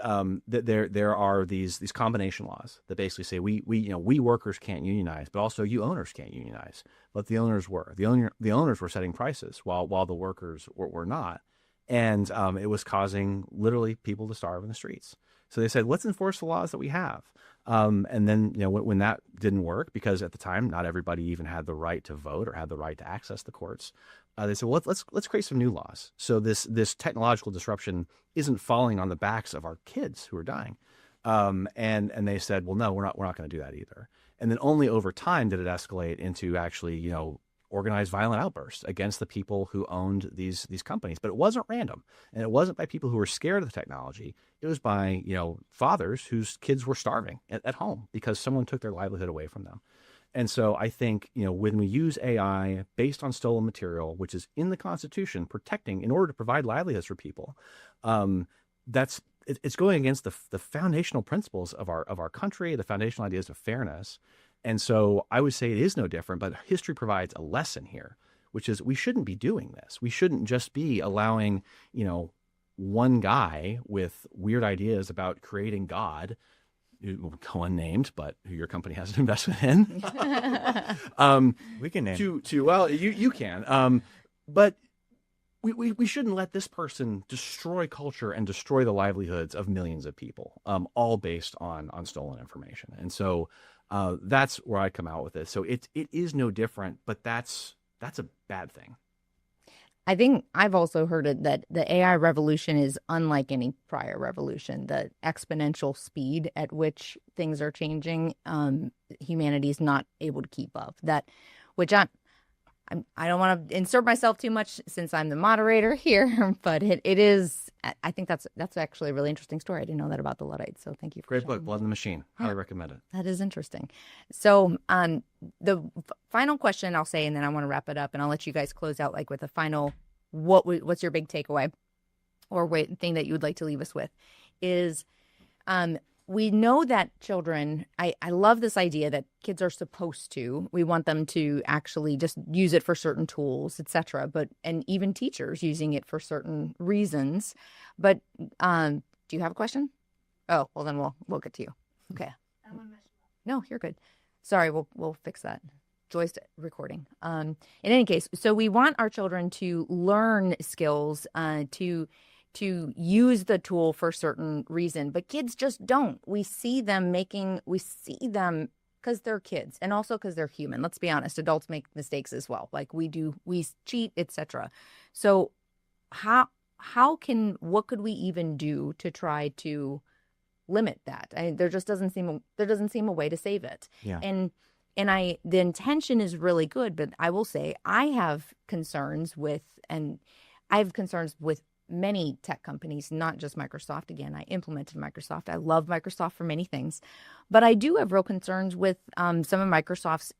S2: there are these combination laws that basically say we workers can't unionize, but also you owners can't unionize. But the owners were. The owners were setting prices while the workers were not. And it was causing literally people to starve in the streets. So they said, let's enforce the laws that we have. And then, when that didn't work, because at the time, not everybody even had the right to vote or had the right to access the courts, they said, well, let's create some new laws. So this technological disruption isn't falling on the backs of our kids who are dying. And they said, well, no, we're not going to do that either. And then only over time did it escalate into actually, organized violent outbursts against the people who owned these companies. But it wasn't random. And it wasn't by people who were scared of the technology. It was by, fathers whose kids were starving at home because someone took their livelihood away from them. And so I think, when we use AI based on stolen material, which is in the Constitution, protecting in order to provide livelihoods for people, it's going against the foundational principles of our country, the foundational ideas of fairness. And so I would say it is no different, but history provides a lesson here, which is we shouldn't be doing this. We shouldn't just be allowing, one guy with weird ideas about creating God, who will go unnamed, but who your company has an investment in.
S3: We can name
S2: well, you can. But we shouldn't let this person destroy culture and destroy the livelihoods of millions of people, all based on stolen information. And so that's where I come out with this. So it is no different, but that's a bad thing.
S1: I think I've also heard it that the AI revolution is unlike any prior revolution. The exponential speed at which things are changing, humanity is not able to keep up. Which I don't want to insert myself too much since I'm the moderator here, but it is. I think that's actually a really interesting story. I didn't know that about the Luddites, so thank you for
S2: Great book, Blood in the Machine. Highly recommend it.
S1: That is interesting. So the final question I'll say, and then I want to wrap it up, and I'll let you guys close out like with a final. What's your big takeaway, or thing that you would like to leave us with, is we know that children. I love this idea that kids are supposed to. We want them to actually just use it for certain tools, etc. And even teachers using it for certain reasons. But do you have a question? Oh, well then we'll get to you. Okay. No, you're good. Sorry, we'll fix that. Joy's recording. In any case, so we want our children to learn skills, to use the tool for a certain reason, but kids just don't. We see them because they're kids, and also because they're human. Let's be honest, adults make mistakes as well. Like we do, we cheat, etc. So what could we even do to try to limit that? There doesn't seem a way to save it.
S3: Yeah.
S1: And the intention is really good, but I will say I have concerns with many tech companies, not just Microsoft. Again, I implemented Microsoft. I love Microsoft for many things, but I do have real concerns with some of Microsoft's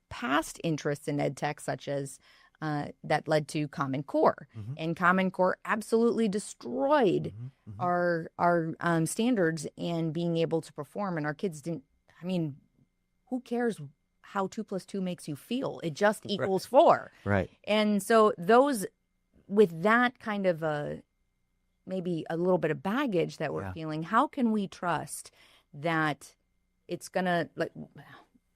S1: past interests in EdTech, such as that led to Common Core. Mm-hmm. And Common Core absolutely destroyed our standards and being able to perform. And our kids didn't. I mean, who cares how 2 + 2 makes you feel? It just equals 4.
S3: Right.
S1: And so those, with that kind of maybe a little bit of baggage that we're feeling, how can we trust that it's gonna, like,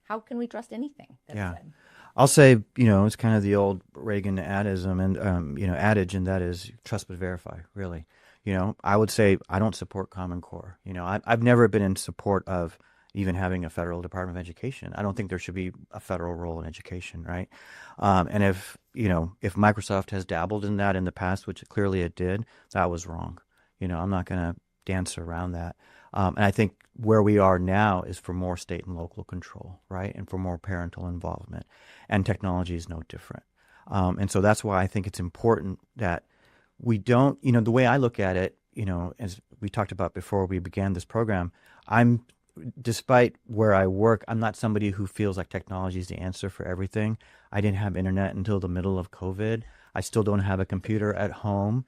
S1: how can we trust anything that's said?
S3: I'll say, it's kind of the old Reagan adism and adage, and that is trust but verify. Really, I would say I don't support Common Core. I've never been in support of even having a federal Department of Education. I don't think there should be a federal role in education, right? And if Microsoft has dabbled in that in the past, which clearly it did, that was wrong. I'm not going to dance around that. And I think where we are now is for more state and local control, right? And for more parental involvement. And technology is no different. And so that's why I think it's important that we don't, the way I look at it, as we talked about before we began this program, despite where I work, I'm not somebody who feels like technology is the answer for everything. I didn't have internet until the middle of COVID. I still don't have a computer at home,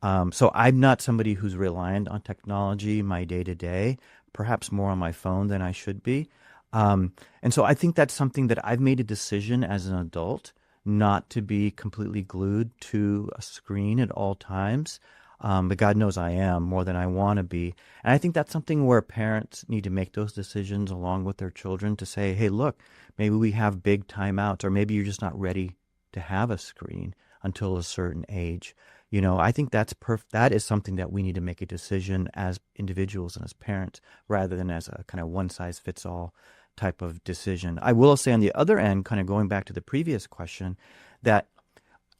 S3: So I'm not somebody who's reliant on technology my day to day, perhaps more on my phone than I should be. And so I think that's something that I've made a decision as an adult not to be completely glued to a screen at all times. But God knows I am more than I want to be. And I think that's something where parents need to make those decisions along with their children to say, hey, look, maybe we have big timeouts, or maybe you're just not ready to have a screen until a certain age. I think that is something that we need to make a decision as individuals and as parents rather than as a kind of one-size-fits-all type of decision. I will say on the other end, kind of going back to the previous question, that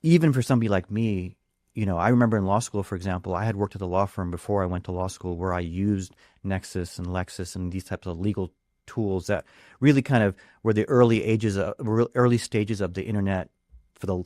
S3: even for somebody like me, I remember in law school, for example, I had worked at a law firm before I went to law school where I used Nexus and Lexis and these types of legal tools that really kind of were the early stages of the internet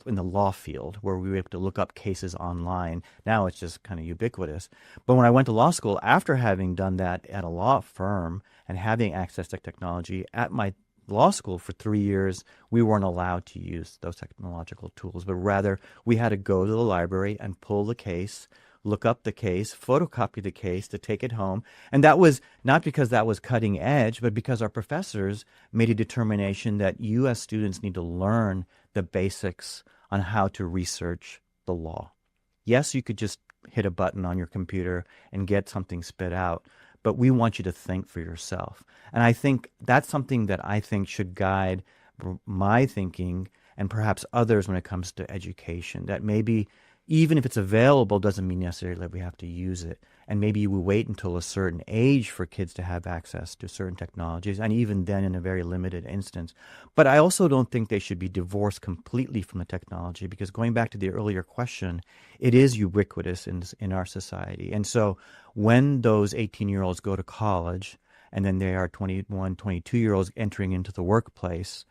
S3: in the law field, where we were able to look up cases online. Now it's just kind of ubiquitous. But when I went to law school, after having done that at a law firm and having access to technology at my law school for 3 years, we weren't allowed to use those technological tools, but rather we had to go to the library and pull the case, look up the case, photocopy the case to take it home. And that was not because that was cutting edge, but because our professors made a determination that you as students need to learn the basics on how to research the law. Yes, you could just hit a button on your computer and get something spit out, but we want you to think for yourself. And I think that's something that I think should guide my thinking and perhaps others when it comes to education, that maybe even if it's available doesn't mean necessarily that we have to use it. And maybe we wait until a certain age for kids to have access to certain technologies, and even then in a very limited instance. But I also don't think they should be divorced completely from the technology, because going back to the earlier question, it is ubiquitous in our society. And so when those 18-year-olds go to college, and then they are 21, 22-year-olds entering into the workplace,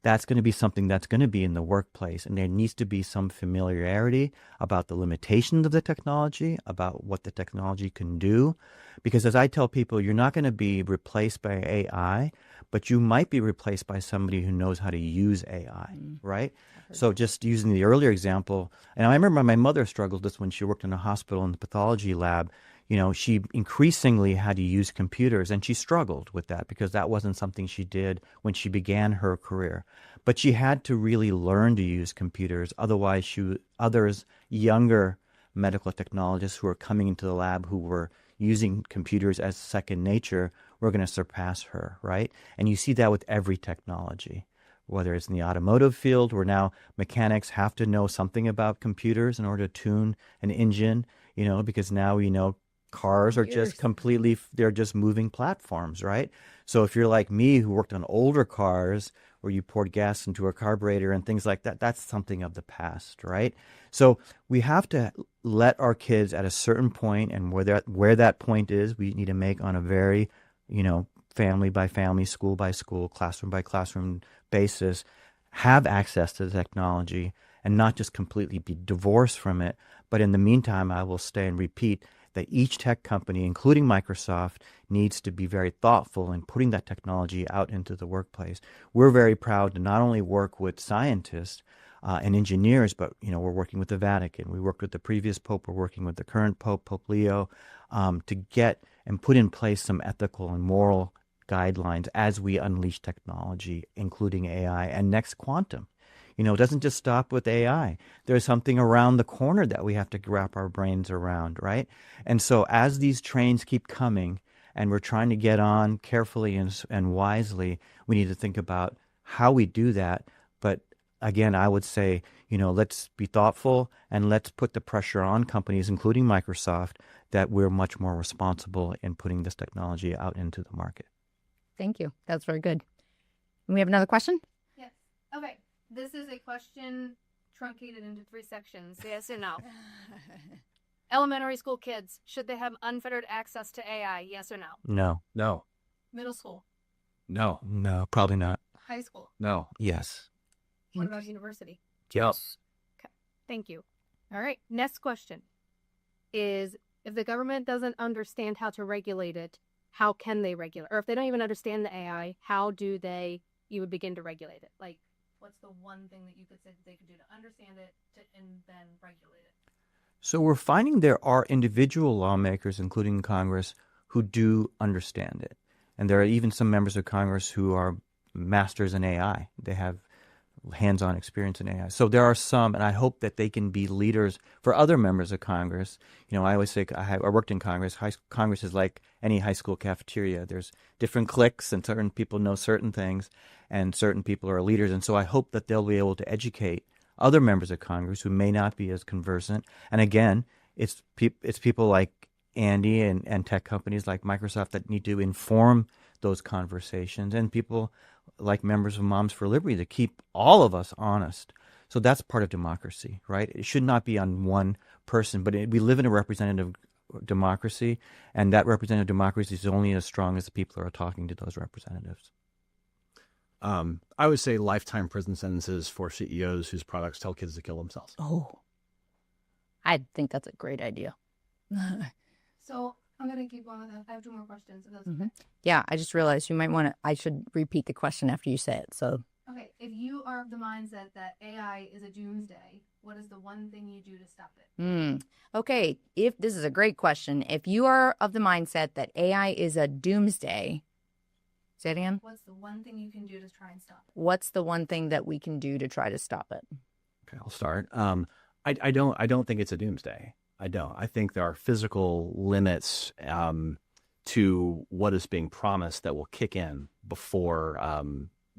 S3: that's going to be something that's going to be in the workplace. And there needs to be some familiarity about the limitations of the technology, about what the technology can do. Because as I tell people, you're not going to be replaced by AI, but you might be replaced by somebody who knows how to use AI, right? So just using the earlier example, and I remember my mother struggled this when she worked in a hospital in the pathology lab. You know, she increasingly had to use computers, and she struggled with that because that wasn't something she did when she began her career. But she had to really learn to use computers. Otherwise, others, younger medical technologists who were coming into the lab who were using computers as second nature were going to surpass her, right? And you see that with every technology, whether it's in the automotive field, where now mechanics have to know something about computers in order to tune an engine, you know, because now we know cars are just completely, they're just moving platforms, right? So if you're like me who worked on older cars where you poured gas into a carburetor and things like that, that's something of the past, right? So we have to let our kids at a certain point, and where that point is, we need to make on a very, you know, family by family, school by school, classroom by classroom basis, have access to the technology and not just completely be divorced from it. But in the meantime, I will stay and repeat that each tech company, including Microsoft, needs to be very thoughtful in putting that technology out into the workplace. We're very proud to not only work with scientists and engineers, but we're working with the Vatican. We worked with the previous Pope. We're working with the current Pope, Pope Leo, to get and put in place some ethical and moral guidelines as we unleash technology, including AI and next quantum. It doesn't just stop with AI. There's something around the corner that we have to wrap our brains around, right? And so as these trains keep coming and we're trying to get on carefully and wisely, we need to think about how we do that. But again, I would say, let's be thoughtful and let's put the pressure on companies, including Microsoft, that we're much more responsible in putting this technology out into the market.
S1: Thank you. That's very good. And we have another question?
S5: Yes. Okay. This is a question truncated into 3 sections. Yes and no. Elementary school kids, should they have unfettered access to AI? Yes or no?
S3: No.
S2: No.
S5: Middle school?
S2: No.
S3: No, probably not.
S5: High school?
S2: No.
S3: Yes.
S5: What about university?
S2: Yes.
S5: Okay. Thank you. All right. Next question is, if the government doesn't understand how to regulate it, how can they regulate? Or if they don't even understand the AI, how do you would begin to regulate it? Like, what's the one thing that you could say that they could do to understand it and then regulate it?
S3: So we're finding there are individual lawmakers, including Congress, who do understand it. And there are even some members of Congress who are masters in AI. They have hands-on experience in AI. So there are some, and I hope that they can be leaders for other members of Congress. I always say I worked in Congress. Congress is like any high school cafeteria. There's different cliques, and certain people know certain things, and certain people are leaders. And so I hope that they'll be able to educate other members of Congress who may not be as conversant. And again, it's people like Andy and tech companies like Microsoft that need to inform those conversations, and people like members of Moms for Liberty to keep all of us honest. So that's part of democracy, right? It should not be on one person, but we live in a representative democracy, and that representative democracy is only as strong as the people who are talking to those representatives.
S2: I would say lifetime prison sentences for CEOs whose products tell kids to kill themselves.
S1: Oh, I think that's a great idea.
S5: So I'm going to keep going with that. I have 2 more questions. If that's okay.
S1: Yeah, I just realized I should repeat the question after you say it. So,
S5: Okay. If you are of the mindset that AI is a doomsday, what is the one thing you do to stop it?
S1: Okay. If this is a great question, if you are of the mindset that AI is a doomsday, say it again.
S5: What's the one thing you can do to try and stop it?
S1: What's the one thing that we can do to try to stop it?
S2: Okay, I'll start. I don't think it's a doomsday. I don't. I think there are physical limits to what is being promised that will kick in before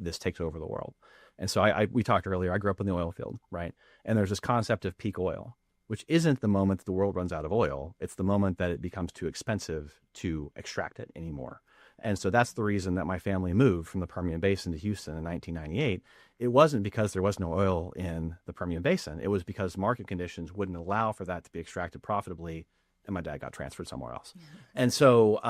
S2: this takes over the world. And so we talked earlier, I grew up in the oil field, right? And there's this concept of peak oil, which isn't the moment that the world runs out of oil. It's the moment that it becomes too expensive to extract it anymore. And so that's the reason that my family moved from the Permian Basin to Houston in 1998. It wasn't because there was no oil in the Permian Basin. It was because market conditions wouldn't allow for that to be extracted profitably, and my dad got transferred somewhere else. And so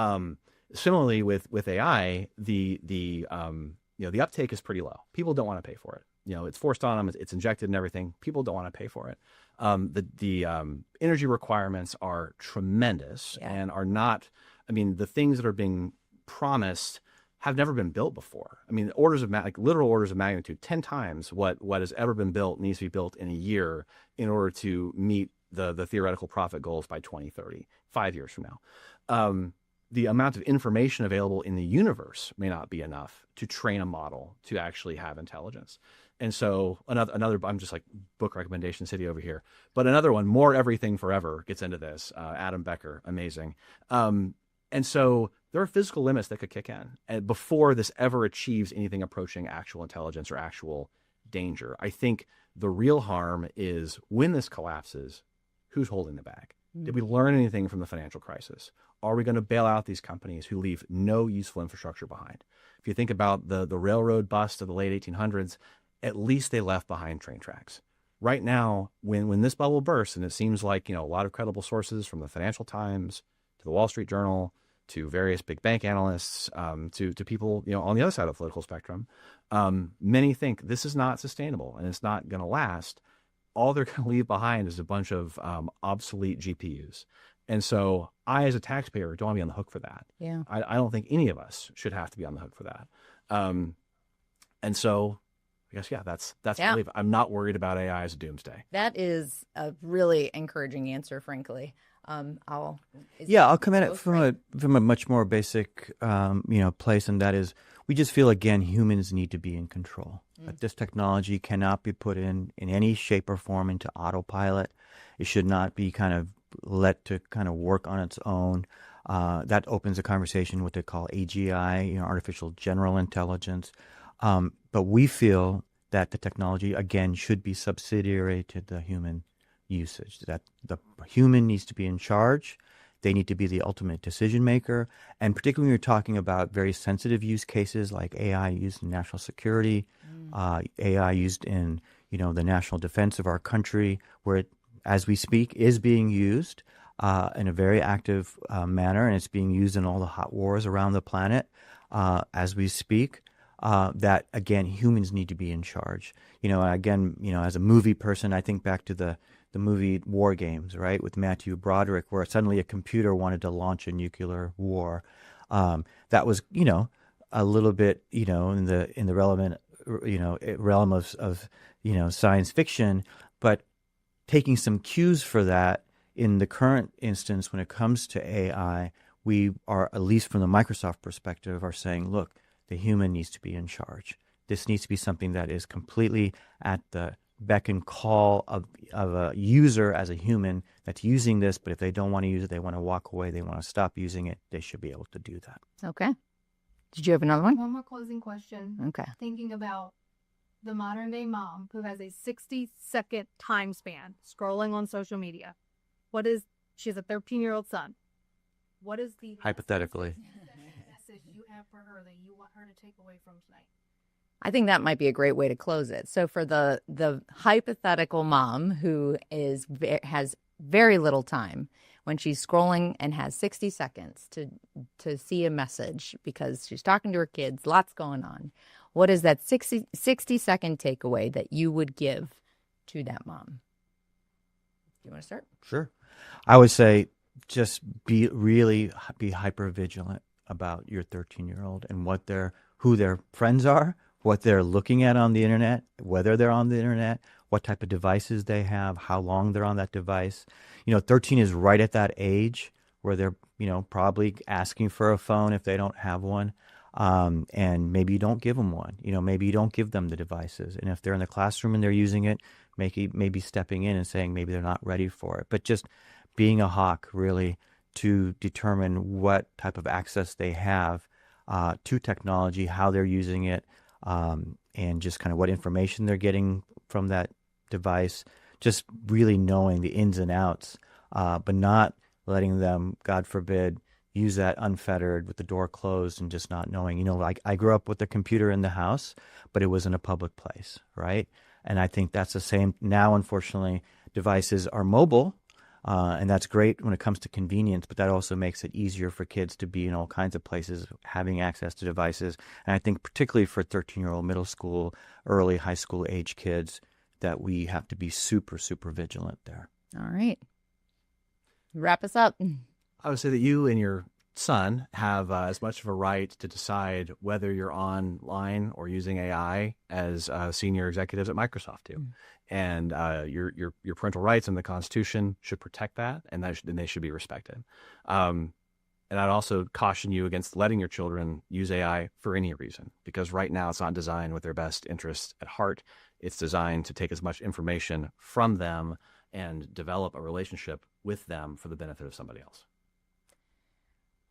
S2: similarly with AI, the uptake is pretty low. People don't want to pay for it. It's forced on them. It's injected and everything. People don't want to pay for it. The energy requirements are tremendous and are not. I mean, the things that are being promised have never been built before. I mean, literal orders of magnitude, 10 times what has ever been built needs to be built in a year in order to meet the theoretical profit goals by 2030, 5 years from now. The amount of information available in the universe may not be enough to train a model to actually have intelligence. And so another I'm just like book recommendation city over here, but another one, More Everything Forever, gets into this. Adam Becker, amazing. And so there are physical limits that could kick in before this ever achieves anything approaching actual intelligence or actual danger. I think the real harm is when this collapses, who's holding the bag? Did we learn anything from the financial crisis? Are we going to bail out these companies who leave no useful infrastructure behind? If you think about the railroad bust of the late 1800s, at least they left behind train tracks. Right now, when this bubble bursts, and it seems like a lot of credible sources from the Financial Times to the Wall Street Journal to various big bank analysts to people on the other side of the political spectrum, many think this is not sustainable and it's not going to last. All they're going to leave behind is a bunch of obsolete GPUs. And so I, as a taxpayer, don't want to be on the hook for that.
S1: Yeah.
S2: I don't think any of us should have to be on the hook for that. And so I guess, that's
S1: Yeah.
S2: really, I'm not worried about AI as a doomsday.
S1: That is a really encouraging answer, frankly.
S3: I'll come at it from a much more basic, place, and that is, we just feel again humans need to be in control. That this technology cannot be put in any shape or form into autopilot. It should not be kind of let to kind of work on its own. That opens a conversation what they call AGI, artificial general intelligence. But we feel that the technology again should be subsidiary to the human usage, that the human needs to be in charge. They need to be the ultimate decision maker. And particularly when you're talking about very sensitive use cases like AI used in national security, AI used in, the national defense of our country, where it, as we speak, is being used in a very active manner, and it's being used in all the hot wars around the planet as we speak. That again, humans need to be in charge. Again, as a movie person, I think back to the movie War Games, right, with Matthew Broderick, where suddenly a computer wanted to launch a nuclear war. That was, a little bit, in the relevant, realm of science fiction, but taking some cues for that in the current instance when it comes to AI, we are, at least from the Microsoft perspective, are saying, look, the human needs to be in charge. This needs to be something that is completely at the beck and call of a user as a human that's using this, but if they don't want to use it, they want to walk away, they want to stop using it, they should be able to do that.
S1: Okay. Did you have another one?
S5: One more closing question.
S1: Okay.
S5: Thinking about the modern day mom who has a 60-second time span scrolling on social media. She has a 13-year-old son. What is the
S3: Hypothetically
S5: message you have for her that you want her to take away from tonight?
S1: I think that might be a great way to close it. So for the hypothetical mom who has very little time, when she's scrolling and has 60 seconds to see a message because she's talking to her kids, lots going on, what is that 60-second takeaway that you would give to that mom? Do you want to start?
S3: Sure. I would say just be hyper vigilant about your 13-year-old and who their friends are, what they're looking at on the internet, whether they're on the internet, what type of devices they have, how long they're on that device. 13 is right at that age where they're, probably asking for a phone if they don't have one. And maybe you don't give them one. Maybe you don't give them the devices. And if they're in the classroom and they're using it, maybe stepping in and saying maybe they're not ready for it. But just being a hawk, really, to determine what type of access they have to technology, how they're using it, and just kind of what information they're getting from that device, just really knowing the ins and outs, but not letting them, God forbid, use that unfettered with the door closed and just not knowing. Like I grew up with a computer in the house, but it was in a public place, right? And I think that's the same now. Unfortunately, devices are mobile, and that's great when it comes to convenience, but that also makes it easier for kids to be in all kinds of places having access to devices. And I think particularly for 13-year-old middle school, early high school age kids, that we have to be super, super vigilant there.
S1: All right. Wrap us up.
S2: I would say that you and your son have as much of a right to decide whether you're online or using AI as senior executives at Microsoft do. And your parental rights and the Constitution should protect that, and they should be respected. And I'd also caution you against letting your children use AI for any reason, because right now it's not designed with their best interests at heart. It's designed to take as much information from them and develop a relationship with them for the benefit of somebody else.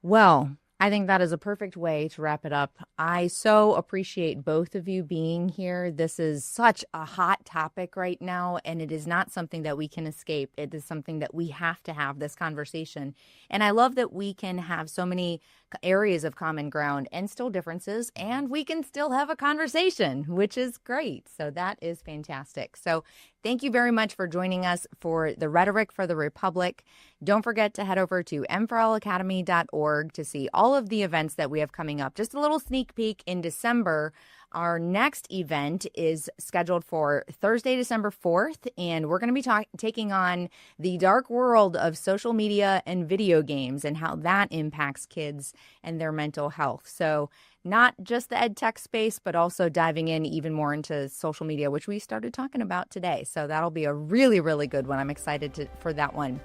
S1: Well, I think that is a perfect way to wrap it up. I so appreciate both of you being here. This is such a hot topic right now, and it is not something that we can escape. It is something that we have to have this conversation. And I love that we can have so many areas of common ground and still differences, and we can still have a conversation, which is great. So that is fantastic. So thank you very much for joining us for the Rhetoric for the Republic. Don't forget to head over to m4lacademy.org to see all of the events that we have coming up. Just a little sneak peek in December. Our next event is scheduled for Thursday, December 4th, and we're going to be taking on the dark world of social media and video games and how that impacts kids and their mental health. So not just the EdTech space, but also diving in even more into social media, which we started talking about today. So that'll be a really, really good one. I'm excited for that one.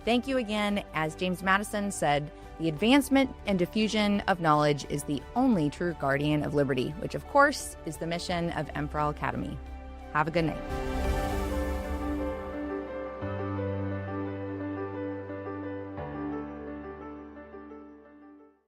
S1: Thank you again. As James Madison said, the advancement and diffusion of knowledge is the only true guardian of liberty, which of course is the mission of M4L Academy. Have a good night.